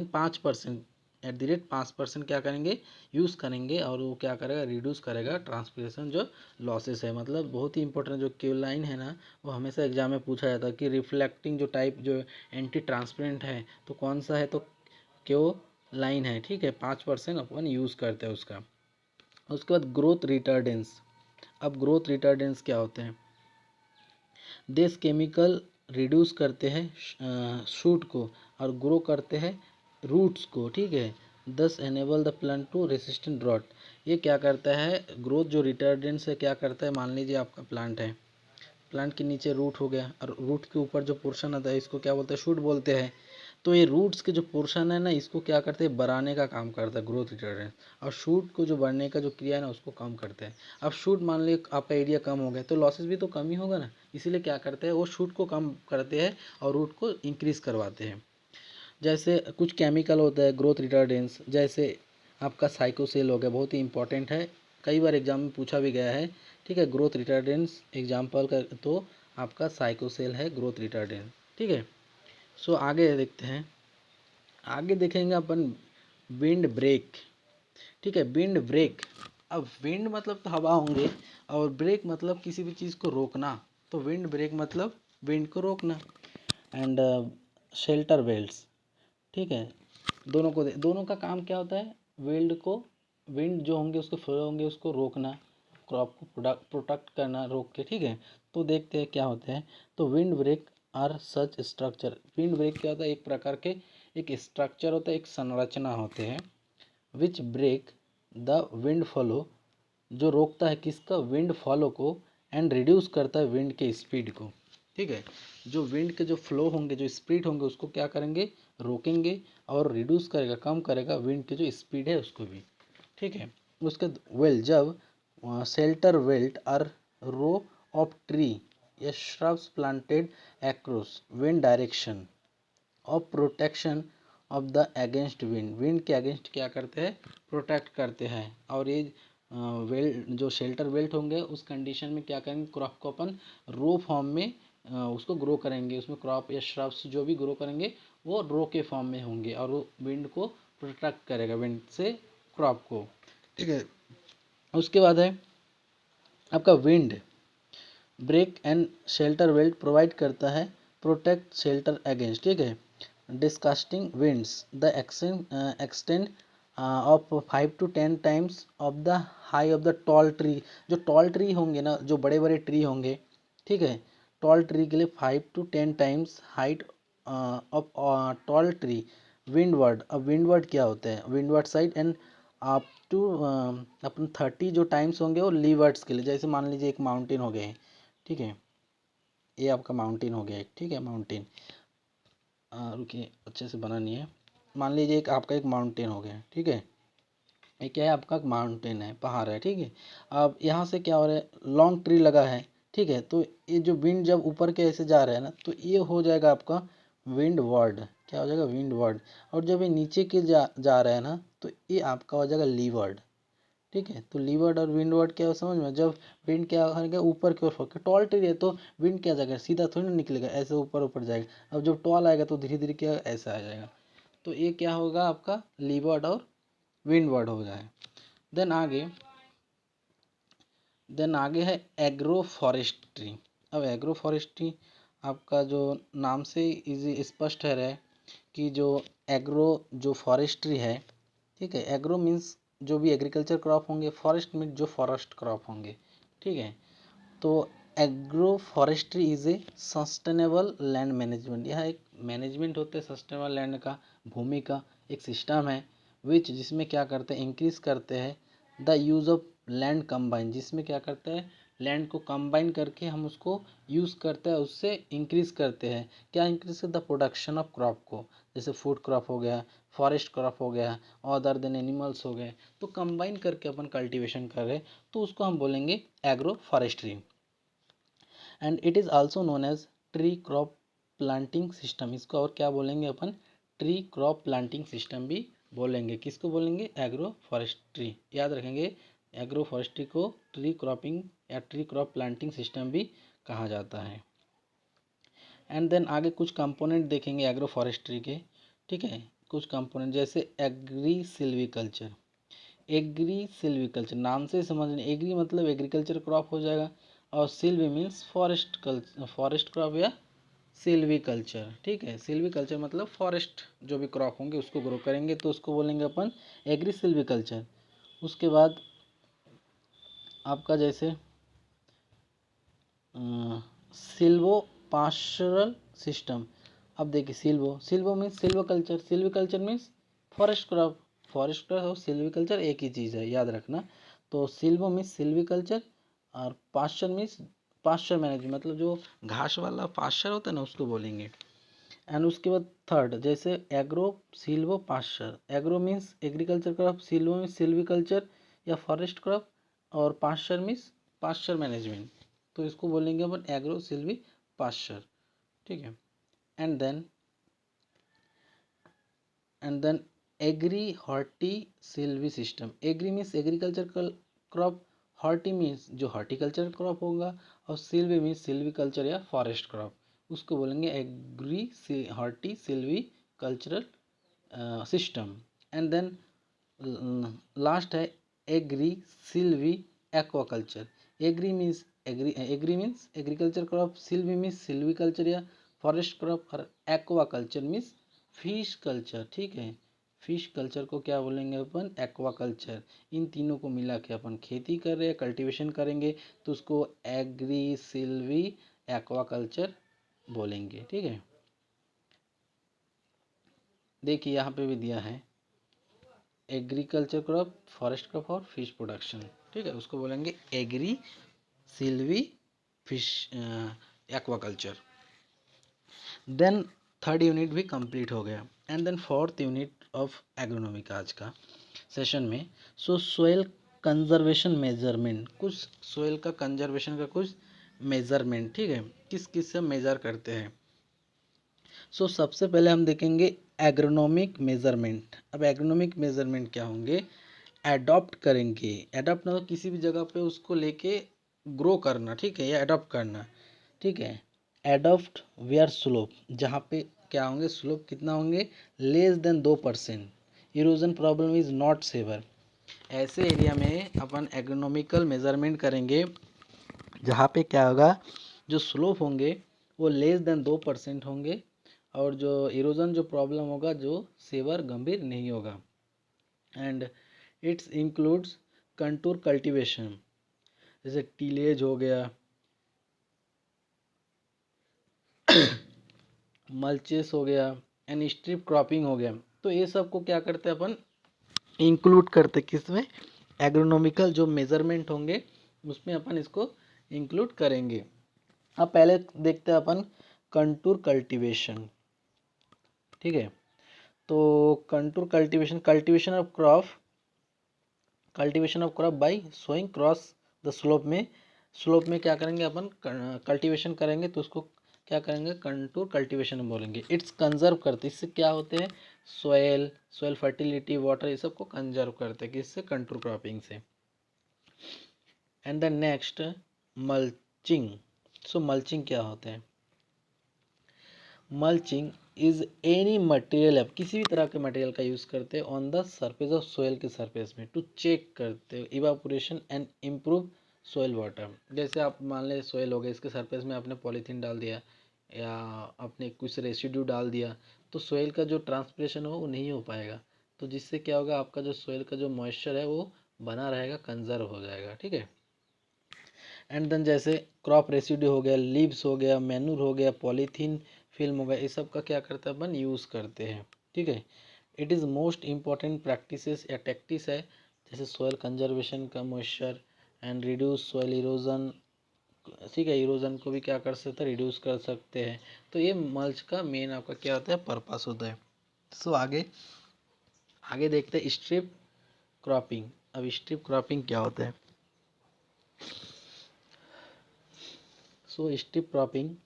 5% @ 5% क्या करेंगे, यूज़ करेंगे, और वो क्या करेगा, रिड्यूस करेगा ट्रांसपिरेशन जो लॉसेस है। मतलब बहुत ही इंपॉर्टेंट जो क्योलाइन है ना, वो हमेशा एग्जाम में पूछा जाता है कि रिफ्लेक्टिंग जो टाइप जो एंटी ट्रांसपेरेंट है तो कौन सा है, तो क्योलाइन है। ठीक है, 5% अपन यूज़ करते हैं उसका। उसके बाद ग्रोथ रिटार्डेंस। अब ग्रोथ रिटार्डेंस क्या होते हैं, दिस केमिकल रिड्यूस करते हैं शूट को और ग्रो करते हैं रूट्स को। ठीक है, thus enable the plant to resistant drought. ये क्या करता है, ग्रोथ जो रिटार्डेंट से क्या करता है, मान लीजिए आपका प्लांट है, प्लांट के नीचे रूट हो गया और रूट के ऊपर जो पोर्शन आता है इसको क्या बोलते हैं, शूट बोलते हैं। तो ये रूट्स के जो पोर्शन है ना, इसको क्या करते हैं, बढ़ाने का काम करता है ग्रोथ रिटार्डेंट, और शूट को जो बढ़ने का जो क्रिया है ना उसको कम करते हैं। अब शूट मान लीजिए आपका एरिया कम हो गया तो लॉसेस भी तो कम ही होगा ना, इसीलिए क्या करते हैं, वो शूट को कम करते हैं और रूट को इंक्रीज करवाते हैं। जैसे कुछ केमिकल होता है ग्रोथ रिटार्डेंट्स, जैसे आपका साइकोसेल हो गया, बहुत ही इंपॉर्टेंट है, कई बार एग्जाम में पूछा भी गया है। ठीक है, ग्रोथ रिटार्डेंट्स एग्जाम्पल का तो आपका साइकोसेल है ग्रोथ रिटार्डेंट। ठीक है, सो आगे देखते हैं, आगे देखेंगे अपन विंड ब्रेक। ठीक है, विंड ब्रेक। अब विंड मतलब तो हवा होंगे और ब्रेक मतलब किसी भी चीज़ को रोकना, तो विंड ब्रेक मतलब विंड को रोकना। And shelter belts. ठीक है, दोनों का काम क्या होता है, विंड जो होंगे उसको फ्लो होंगे उसको रोकना, क्रॉप को प्रोटेक्ट करना रोक के। ठीक है, तो देखते हैं क्या होते हैं। तो wind break are such structure. Wind break क्या होता है, एक प्रकार के एक स्ट्रक्चर होता है, एक संरचना होते हैं, which break the wind flow, जो रोकता है किसका, विंड फॉलो को, एंड रिड्यूस करता है विंड के स्पीड को। ठीक है, जो विंड के जो फ्लो होंगे जो स्पीड होंगे उसको क्या करेंगे, रोकेंगे, और रिड्यूस करेगा, कम करेगा विंड की जो स्पीड है उसको भी। ठीक है, उसके वेल जब shelter belt are row of tree या shrubs planted across wind direction of protection of the against wind, wind के अगेंस्ट क्या करते हैं, प्रोटेक्ट करते हैं। और ये वेल्ट जो शेल्टर बेल्ट होंगे उस कंडीशन में क्या करेंगे, क्रॉप को अपन रो फॉर्म में उसको ग्रो करेंगे, उसमें क्रॉप या श्रब्स जो भी ग्रो करेंगे वो रो के फॉर्म में होंगे और वो विंड को प्रोटेक्ट करेगा, विंड से क्रॉप को, ठीक है। उसके बाद है आपका wind break and shelter belt provide करता है, प्रोटेक्ट शेल्टर अगेंस्ट, ठीक है। Desiccating winds the extend of 5 to 10 times of the high of the tall tree, जो टॉल ट्री होंगे ना, जो बड़े बड़े ट्री होंगे, ठीक है, टॉल ट्री के लिए 5 to 10 times height of tall tree windward. अब विंडवर्ड क्या होता है, windward side and up to अपन 30 जो टाइम्स होंगे वो लीवर्ड्स के लिए, जैसे मान लीजिए एक माउंटेन हो गए, ठीक है, ये आपका माउंटेन हो गया एक, ठीक है, माउंटेन, रुकिए अच्छे से बना नहीं है, मान लीजिए एक आपका एक माउंटेन हो गया, ठीक है, ये क्या है आपका माउंटेन है, पहाड़ है, ठीक है। अब यहाँ से क्या हो रहा है, लॉन्ग ट्री लगा है, ठीक है, तो ये जो विंड जब ऊपर के ऐसे जा रहा है ना, तो ये हो जाएगा आपका विंड वर्ड, क्या हो जाएगा, विंड वर्ड। और जब ये नीचे के जा रहा है ना, तो ये आपका हो जाएगा लीवर्ड, ठीक है। तो लीवर्ड और विंडवर्ड क्या है समझ में, जब विंड क्या करेगा ऊपर की ओर फोके, टॉल ट्री है तो विंड क्या जाएगा, सीधा थोड़ी ना निकलेगा, ऐसे ऊपर ऊपर जाएगा। अब जब टॉल आएगा तो धीरे धीरे क्या ऐसा आ जाएगा, तो ये क्या होगा आपका लीवर्ड और विंडवर्ड हो जाए। देन आगे है एग्रो फॉरेस्ट्री। अब एग्रो फॉरेस्ट्री आपका जो नाम से इजी स्पष्ट है रहा है कि जो एग्रो जो फॉरेस्ट्री है, ठीक है, एग्रो मीन्स जो भी एग्रीकल्चर क्रॉप होंगे, फॉरेस्ट मीन्स जो फॉरेस्ट क्रॉप होंगे, ठीक है। तो agro forestry is a sustainable land management, यह एक मैनेजमेंट होता है सस्टेनेबल लैंड का, भूमि का एक सिस्टम है विच जिसमें क्या करते हैं, इंक्रीज करते हैं the use of land combine, जिसमें क्या करते हैं, लैंड को कंबाइन करके हम उसको यूज़ करते हैं, उससे इंक्रीज करते हैं, क्या इंक्रीज करते द प्रोडक्शन ऑफ क्रॉप को, जैसे फूड क्रॉप हो गया, फॉरेस्ट क्रॉप हो गया, अदर देन एनिमल्स हो गए, तो कंबाइन करके अपन कल्टीवेशन कर रहे, तो उसको हम बोलेंगे agro forestry. And it is also known as tree crop planting system, इसको और क्या बोलेंगे अपन, ट्री क्रॉप प्लांटिंग सिस्टम भी बोलेंगे। किसको बोलेंगे, एग्रो फॉरेस्ट्री, याद रखेंगे, एग्रो फॉरेस्ट्री को ट्री क्रॉपिंग या ट्री क्रॉप प्लांटिंग सिस्टम भी कहा जाता है। एंड देन आगे कुछ कंपोनेंट देखेंगे एग्रो फॉरेस्ट्री के, ठीक है, कुछ कंपोनेंट जैसे एग्री सिल्वीकल्चर। एग्री सिल्वीकल्चर नाम से समझ, एग्री मतलब एग्रीकल्चर क्रॉप हो जाएगा, और सिल्वी मीन्स फॉरेस्ट क्रॉप या सिल्वी कल्चर, ठीक है, सिल्वी कल्चर मतलब फॉरेस्ट जो भी क्रॉप होंगे उसको ग्रो करेंगे, तो उसको बोलेंगे अपन एग्री सिल्वी कल्चर। उसके बाद आपका जैसे सिल्वो पास्चरल सिस्टम। अब देखिए silvo means silvo culture, silvi culture means forest crop, forest crop और सिल्वी कल्चर एक ही चीज़ है, याद रखना। तो सिल्वो मीन्स सिल्वी कल्चर और पास्चर मीन्स पास्चर मैनेजमेंट, मतलब जो घास वाला पास्चर होता है ना उसको बोलेंगे। एंड उसके बाद थर्ड जैसे agro silvo pasture, agro means agriculture crop, silvo means silvi culture या फॉरेस्ट क्रॉप, और पास्चर मीन्स पास्चर मैनेजमेंट, तो इसको बोलेंगे अपन एग्रो सिल्वी पास्चर, ठीक है। And then agri horti silvi system, agri means agriculture crop, horti means जो horticulture crop होगा, और सिल्वी मीन्स सिल्वी कल्चर या फॉरेस्ट क्रॉप, उसको बोलेंगे agri horti silvi cultural system. And then last है agri silvi aquaculture, agree means agriculture crop, silvi means silvi culture या forest crop, और aquaculture means fish culture, ठीक है, fish culture को क्या बोलेंगे अपन, एक्वाकल्चर। इन तीनों को मिला के अपन खेती कर रहे हैं, कल्टीवेशन करेंगे, तो उसको एग्री सिल्वी एक्वाकल्चर बोलेंगे, ठीक है। देखिए यहाँ पे भी दिया है एग्रीकल्चर क्रॉप, फॉरेस्ट क्रॉप और फिश प्रोडक्शन, ठीक है, उसको बोलेंगे agri silvi fish aquaculture. Then third unit भी कंप्लीट हो गया, and then fourth unit of agronomy का आज का सेशन में, सो सोयल कंजर्वेशन मेजरमेंट, कुछ सोयल का कंजर्वेशन का कुछ मेजरमेंट, ठीक है, किस किस से मेजर करते हैं। सो सबसे पहले हम देखेंगे एग्रोनॉमिक मेजरमेंट। अब एग्रोनॉमिक मेजरमेंट क्या होंगे, एडॉप्ट करेंगे। एडॉप्ट मतलब किसी भी जगह पे उसको लेके ग्रो करना, ठीक है, या एडॉप्ट करना, ठीक है। एडॉप्ट वेयर स्लोप, जहाँ पे क्या होंगे, स्लोप कितना होंगे, less than 2%। Erosion problem is not severe. ऐसे एरिया में अपन एग्रोनॉमिकल मेजरमेंट करेंगे जहाँ पे क्या होगा, जो स्लोप होंगे वो लेस देन 2% होंगे, और जो इरोजन जो प्रॉब्लम होगा जो सेवर गंभीर नहीं होगा। And it's includes contour cultivation, जैसे टीलेज हो गया, मल्चेस हो गया, एंड स्ट्रिप क्रॉपिंग हो गया। तो ये सब को क्या करते हैं अपन, इंक्लूड करते किस में, एग्रोनॉमिकल जो मेजरमेंट होंगे उसमें अपन इसको इंक्लूड करेंगे। अब पहले देखते हैं अपन कंटूर कल्टीवेशन, ठीक है। तो contour cultivation, cultivation of crop by sowing cross the slope में, स्लोप में क्या करेंगे अपन, कल्टीवेशन करेंगे तो उसको क्या करेंगे, कंटूर कल्टीवेशन बोलेंगे। इट्स कंजर्व करते, इससे क्या होते हैं, सोयल फर्टिलिटी, वाटर, ये सब को कंजर्व करते हैं किससे, कंटूर क्रॉपिंग से। And the next mulching. So mulching क्या होता है, मल्चिंग इज एनी मटेरियल, अब किसी भी तरह के मटेरियल का यूज़ करते हैं on the surface of soil के सरफेस में, टू चेक करते हैं evaporation and improve soil water. जैसे आप मान लें सोयल हो गया, इसके सरफेस में आपने पॉलीथीन डाल दिया या आपने कुछ रेसिड्यू डाल दिया, तो सोयल का जो ट्रांसपिरेशन हो वो नहीं हो पाएगा, तो जिससे क्या होगा, आपका जो सोयल का जो मॉइस्चर है वो बना रहेगा, कंजर्व हो जाएगा, ठीक है। एंड देन जैसे क्रॉप रेसिड्यू हो गया, लीव्स हो गया, मैनूर हो गया, पॉलीथीन फिल्म हो गया, इस सब का क्या करते हैं अपन, यूज़ करते हैं, ठीक है। It is most important practices या टैक्टिस है, जैसे सॉइल कंजर्वेशन का moisture and reduce soil erosion, ठीक है, इरोजन को भी क्या कर सकते हैं, रिड्यूस कर सकते हैं। तो ये मल्च का मेन आपका क्या होता है, पर्पस होता है। सो आगे आगे देखते हैं स्ट्रिप क्रॉपिंग। अब स्ट्रिप क्रॉपिंग क्या होता है, so strip cropping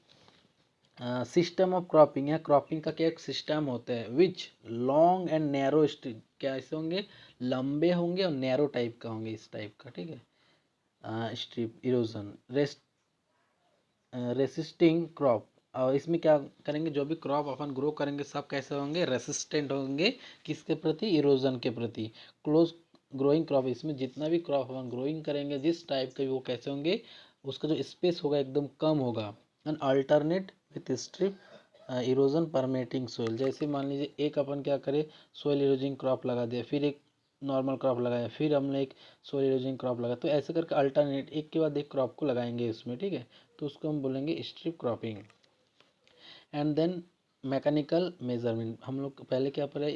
system of cropping है, क्रॉपिंग का क्या एक सिस्टम होता है, which long and narrow strip, क्या ऐसे होंगे, लंबे होंगे और नैरो टाइप का होंगे, इस टाइप का, ठीक है। स्ट्रिप इरोजन रेसिस्टिंग क्रॉप, और इसमें क्या करेंगे, जो भी क्रॉप अपन ग्रो करेंगे सब कैसे होंगे, रेसिस्टेंट होंगे, किसके प्रति, इरोजन के प्रति। क्लोज ग्रोइंग क्रॉप, इसमें जितना भी क्रॉप अपन ग्रोइंग करेंगे जिस टाइप के, वो कैसे होंगे, उसका जो स्पेस होगा एकदम कम होगा। And alternate with strip erosion permitting soil, जैसे मान लीजिए एक अपन क्या करें, सोइल इरोजिंग क्रॉप लगा दिया, फिर एक नॉर्मल क्रॉप लगाया, फिर हमने एक सोइल इरोजिंग क्रॉप लगाया, तो ऐसे करके अल्टरनेट एक के बाद एक क्रॉप को लगाएंगे इसमें, ठीक है। तो उसको हम बोलेंगे strip cropping. And then mechanical measurement, हम लोग पहले क्या पढ़े,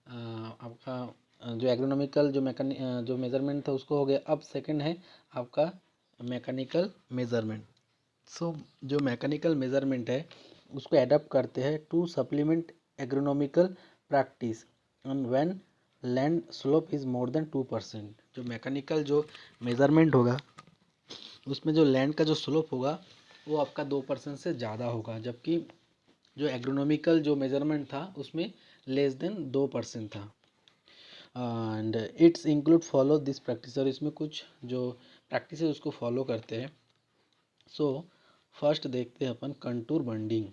आपका जो एग्रोनॉमिकल जो मेजरमेंट था उसको हो गया। अब सेकंड है आपका मैकेनिकल मेजरमेंट। सो जो मैकेनिकल मेजरमेंट है उसको एडप्ट करते हैं to supplement agronomical practice and when land slope is more than 2%। जो मैकेनिकल जो मेजरमेंट होगा उसमें जो लैंड का जो स्लोप होगा वो आपका 2% से ज़्यादा होगा, जबकि जो एग्रोनॉमिकल जो मेजरमेंट था उसमें लेस देन 2% था। And it's include follow this practice, और इसमें कुछ जो प्रैक्टिस है उसको फॉलो करते हैं। सो फर्स्ट देखते हैं अपन कंटूर बंडिंग,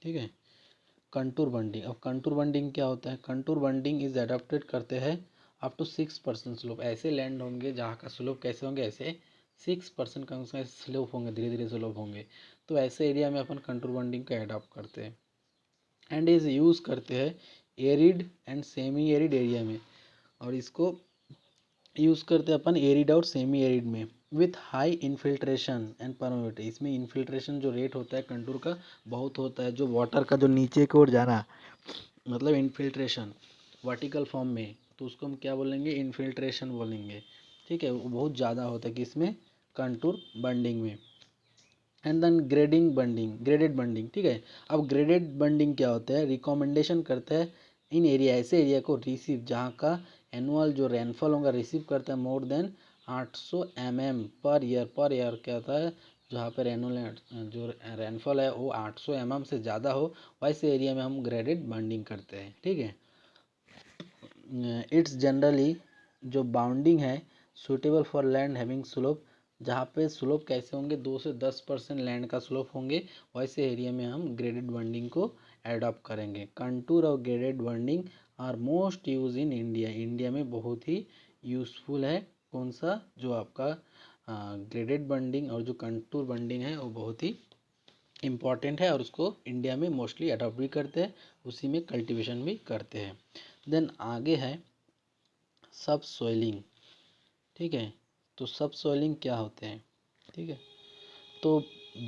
ठीक है। कंटूर बंडिंग, अब कंटूर बंडिंग क्या होता है, कंटूर बंडिंग इज एडाप्टेड करते हैं अप टू 6% स्लोप, ऐसे लैंड होंगे जहाँ का स्लोप कैसे होंगे, ऐसे 6% का उसका स्लोप होंगे, धीरे धीरे स्लोप होंगे, तो ऐसे एरिया में अपन कंटूर बंडिंग को एडाप्ट करते हैं। एंड इज यूज़ करते हैं arid and semi arid area में, और इसको यूज़ करते हैं अपन एरिड और सेमी एरिड में, with high infiltration and permeability. इसमें इन्फिल्ट्रेशन जो रेट होता है कंटूर का बहुत होता है, जो वाटर का जो नीचे की ओर जाना, मतलब इन्फिल्ट्रेशन वर्टिकल फॉर्म में, तो उसको हम क्या बोलेंगे, इन्फिल्ट्रेशन बोलेंगे, ठीक है, वो बहुत ज़्यादा होता है कि इसमें कंटूर बंडिंग में। एंड देन ग्रेडेड बंडिंग, ठीक है। अब ग्रेडेड बंडिंग क्या होता है, रिकमेंडेशन करता है इन एरिया, ऐसे एरिया को रिसीव जहाँ का एनुअल जो रेनफॉल होगा रिसीव करता है मोर देन 800 mm पर ईयर क्या होता है, जहाँ पे जो रेनफॉल है वो 800 mm से ज़्यादा हो, वैसे एरिया में हम ग्रेडेड बॉन्डिंग करते हैं। ठीक है, इट्स जनरली जो बाउंडिंग है suitable for land having slope, जहाँ पे स्लोप कैसे होंगे 2 से 10% लैंड का स्लोप होंगे, वैसे एरिया में हम ग्रेडेड बॉन्डिंग को एडॉप्ट करेंगे। कंटूर और graded bonding are most use in India, India में बहुत ही यूज़फुल है। कौन सा, जो आपका ग्रेडेड बॉन्डिंग और जो कंटूर बॉन्डिंग है वो बहुत ही इम्पॉर्टेंट है, और उसको इंडिया में मोस्टली अडॉप्ट भी करते हैं, उसी में कल्टीवेशन भी करते हैं। देन आगे है सब सोइलिंग। ठीक है, तो सब सोइलिंग क्या होते हैं? ठीक है, तो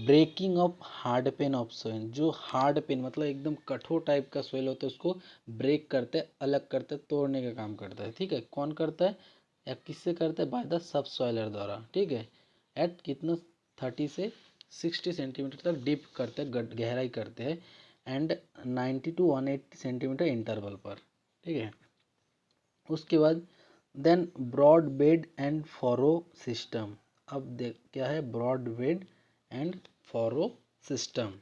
breaking of hard pan of soil, जो हार्ड पेन मतलब एकदम कठोर टाइप का सोइल होता है उसको ब्रेक करते हैं, अलग करते हैं, तोड़ने का काम करता है। ठीक है, कौन करता है या किससे करता है? बाय द सब सॉइलर द्वारा। ठीक है, एट कितना 30 से 60 सेंटीमीटर तक डीप करते हैं, गहराई करते हैं, एंड 90 टू 180 सेंटीमीटर इंटरवल पर। ठीक है, उसके बाद then broad bed and furrow system. अब देख क्या है broad bed and furrow system.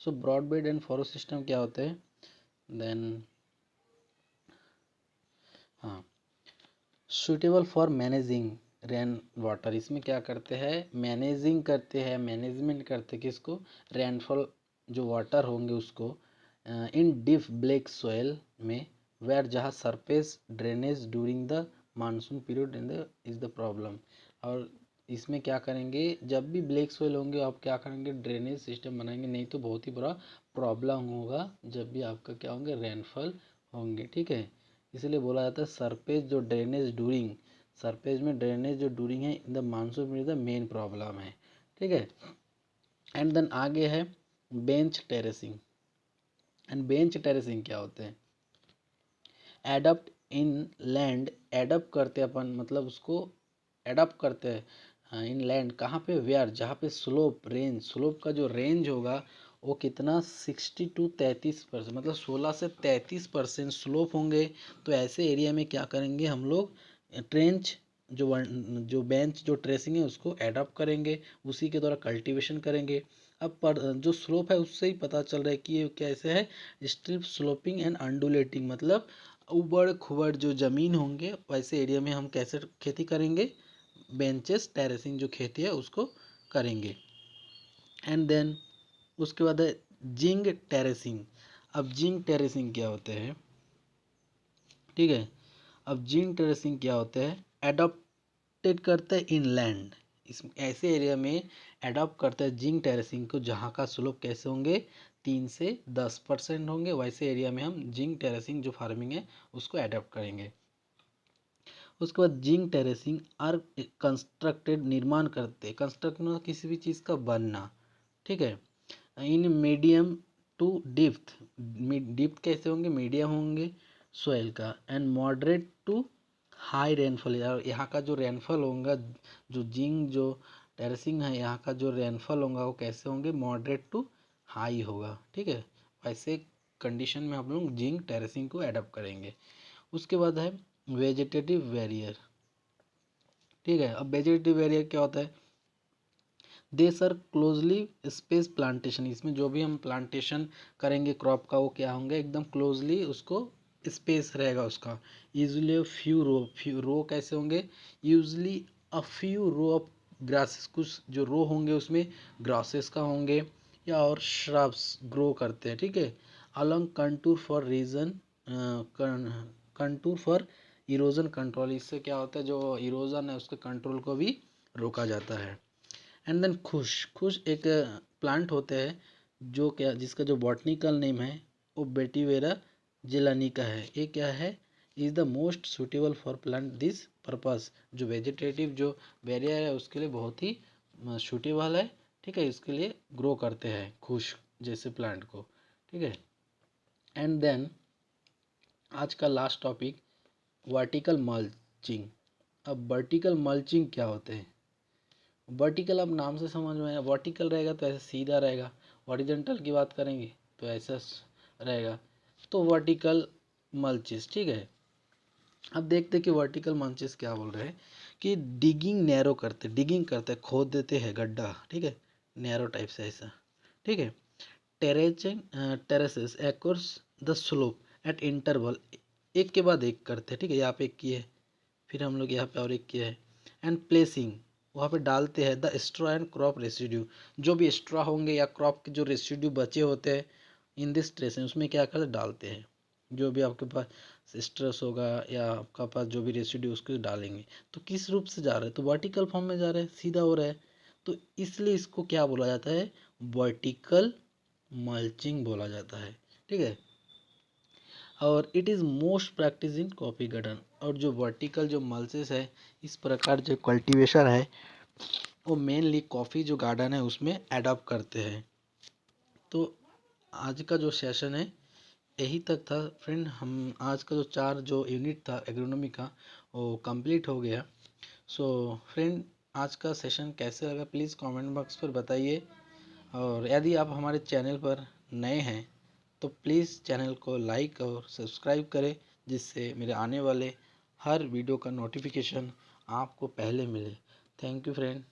So broad bed and furrow system क्या होते हैं? देन हाँ, suitable for managing rain water, इसमें क्या करते हैं? मैनेजिंग करते हैं, मैनेजमेंट करते हैं किसको? रेनफॉल जो वाटर होंगे उसको इन डीप ब्लैक सॉइल में, वेयर जहाँ surface drainage during the monsoon period in the is the problem. और इसमें क्या करेंगे? जब भी ब्लैक सॉइल होंगे आप क्या करेंगे? ड्रेनेज सिस्टम बनाएंगे, नहीं तो बहुत ही बड़ा प्रॉब्लम होगा जब भी आपका क्या होंगे? रेनफॉल होंगे। ठीक है, इसलिए बोला जाता है सरफेस जो ड्रेनेज ड्यूरिंग, सरफेस में ड्रेनेज जो ड्यूरिंग है इन द मानसून में द मेन प्रॉब्लम है। ठीक है, एंड देन आगे है bench terracing. And bench terracing क्या होते हैं? एडप्ट इन लैंड, एडप्ट करते हैं अपन, मतलब उसको एडप्ट करते हैं इन लैंड, कहाँ पे? वेयर जहाँ पे स्लोप रेंज, स्लोप का जो रेंज होगा वो कितना 60 टू 33%, मतलब 16 से 33% स्लोप होंगे, तो ऐसे एरिया में क्या करेंगे हम लोग? ट्रेंच जो बेंच जो ट्रेसिंग है उसको एडॉप्ट करेंगे, उसी के द्वारा कल्टीवेशन करेंगे। अब पर जो स्लोप है उससे ही पता चल रहा है कि ये कैसे है? स्ट्रिप स्लोपिंग एंड अंडुलेटिंग, मतलब उबड़ खुबड़ जो ज़मीन होंगे वैसे एरिया में हम कैसे खेती करेंगे? बेंचेस टेरेसिंग जो खेती है उसको करेंगे। एंड देन उसके बाद है जिंग टेरेसिंग। अब जिंग टेरेसिंग क्या होते हैं? ठीक है, अब जिंग टेरेसिंग क्या होते हैं? एडॉप्टेड करते हैं इनलैंड, इस ऐसे एरिया में एडॉप्ट करते हैं जिंग टेरेसिंग को, जहाँ का स्लोप कैसे होंगे? 3 से 10% होंगे, वैसे एरिया में हम जिंग टेरेसिंग जो फार्मिंग है उसको एडॉप्ट करेंगे। उसके बाद जिंग टेरेसिंग आर कंस्ट्रक्टेड, निर्माण करते हैं, कंस्ट्रक्ट किसी भी चीज़ का बनना। ठीक है, in medium to depth, depth कैसे होंगे? मीडियम होंगे सोइल का, and moderate to high rainfall, यहाँ का जो रेनफॉल होगा, जो जिंग जो टेरेसिंग है यहाँ का जो रेनफॉल होगा वो कैसे होंगे? मॉडरेट टू हाई होगा। ठीक है, वैसे कंडीशन में हम लोग जिंग टेरेसिंग को एडप्ट करेंगे। उसके बाद है वेजिटेटिव बैरियर। ठीक है, अब वेजिटेटिव बैरियर क्या होता है? दे सर क्लोजली स्पेस प्लांटेशन, इसमें जो भी हम प्लांटेशन करेंगे क्रॉप का वो क्या होंगे? एकदम क्लोजली उसको स्पेस रहेगा उसका। यूजली फ्यू रो कैसे होंगे? Usually few row of grasses, कुछ जो रो होंगे उसमें ग्रासेस का होंगे या और श्रब्स ग्रो करते हैं। ठीक है, along contour for reason, contour for erosion control, इससे क्या होता है? जो इरोजन है उसके कंट्रोल को भी रोका जाता है। एंड देन खुश, खुश एक प्लांट होते हैं जो क्या, जिसका जो बॉटनिकल नेम है वो बेटीवेरा जेलानिका है। ये क्या है? Is the most suitable for plant this purpose, जो वेजिटेटिव जो बैरियर है उसके लिए बहुत ही सूटेबल है। ठीक है, इसके लिए ग्रो करते हैं खुश जैसे प्लांट को। ठीक है, एंड देन आज का लास्ट टॉपिक वर्टिकल मल्चिंग। अब वर्टिकल मल्चिंग क्या होते हैं? वर्टिकल, अब नाम से समझ में आया, वर्टिकल रहेगा तो ऐसे सीधा रहेगा, हॉरिजॉन्टल की बात करेंगे तो ऐसा रहेगा, तो वर्टिकल मल्चिस। ठीक है, अब देखते हैं कि वर्टिकल मल्चिस क्या बोल रहे हैं कि डिगिंग नैरो करते, डिगिंग करते खोद देते हैं गड्ढा। ठीक है, नैरो टाइप से ऐसा, ठीक है। Terraces occurs the slope at interval, एक के बाद एक करते हैं, ठीक है। यहाँ पे एक किए है, फिर हम लोग यहाँ पे और एक किया है। एंड प्लेसिंग, वहाँ पे डालते हैं the straw and crop residue, जो भी स्ट्रॉ होंगे या क्रॉप के जो रेसिड्यू बचे होते हैं इन दिस ट्रेस, उसमें क्या करते डालते हैं, जो भी आपके पास स्ट्रेस होगा या आपका पास जो भी रेसिड्यू उसको डालेंगे। तो किस रूप से जा रहे हैं, तो वर्टिकल फॉर्म में जा रहे हैं, सीधा हो रहा है, तो इसलिए इसको क्या बोला जाता है, वर्टिकल मल्चिंग बोला जाता है, ठीक है। और it is most practice in coffee garden, और जो वर्टिकल जो मल्चेस है, इस प्रकार जो कल्टीवेशन है वो मेनली कॉफ़ी जो गार्डन है उसमें एडॉप्ट करते हैं। तो आज का जो सेशन है यही तक था फ्रेंड। हम आज का जो 4 जो यूनिट था एग्रोनॉमी का वो कंप्लीट हो गया। सो फ्रेंड, आज का सेशन कैसे लगा प्लीज़ कमेंट बॉक्स पर बताइए। और यदि आप हमारे चैनल पर नए हैं तो प्लीज़ चैनल को लाइक और सब्सक्राइब करें, जिससे मेरे आने वाले हर वीडियो का नोटिफिकेशन आपको पहले मिले। Thank you friend.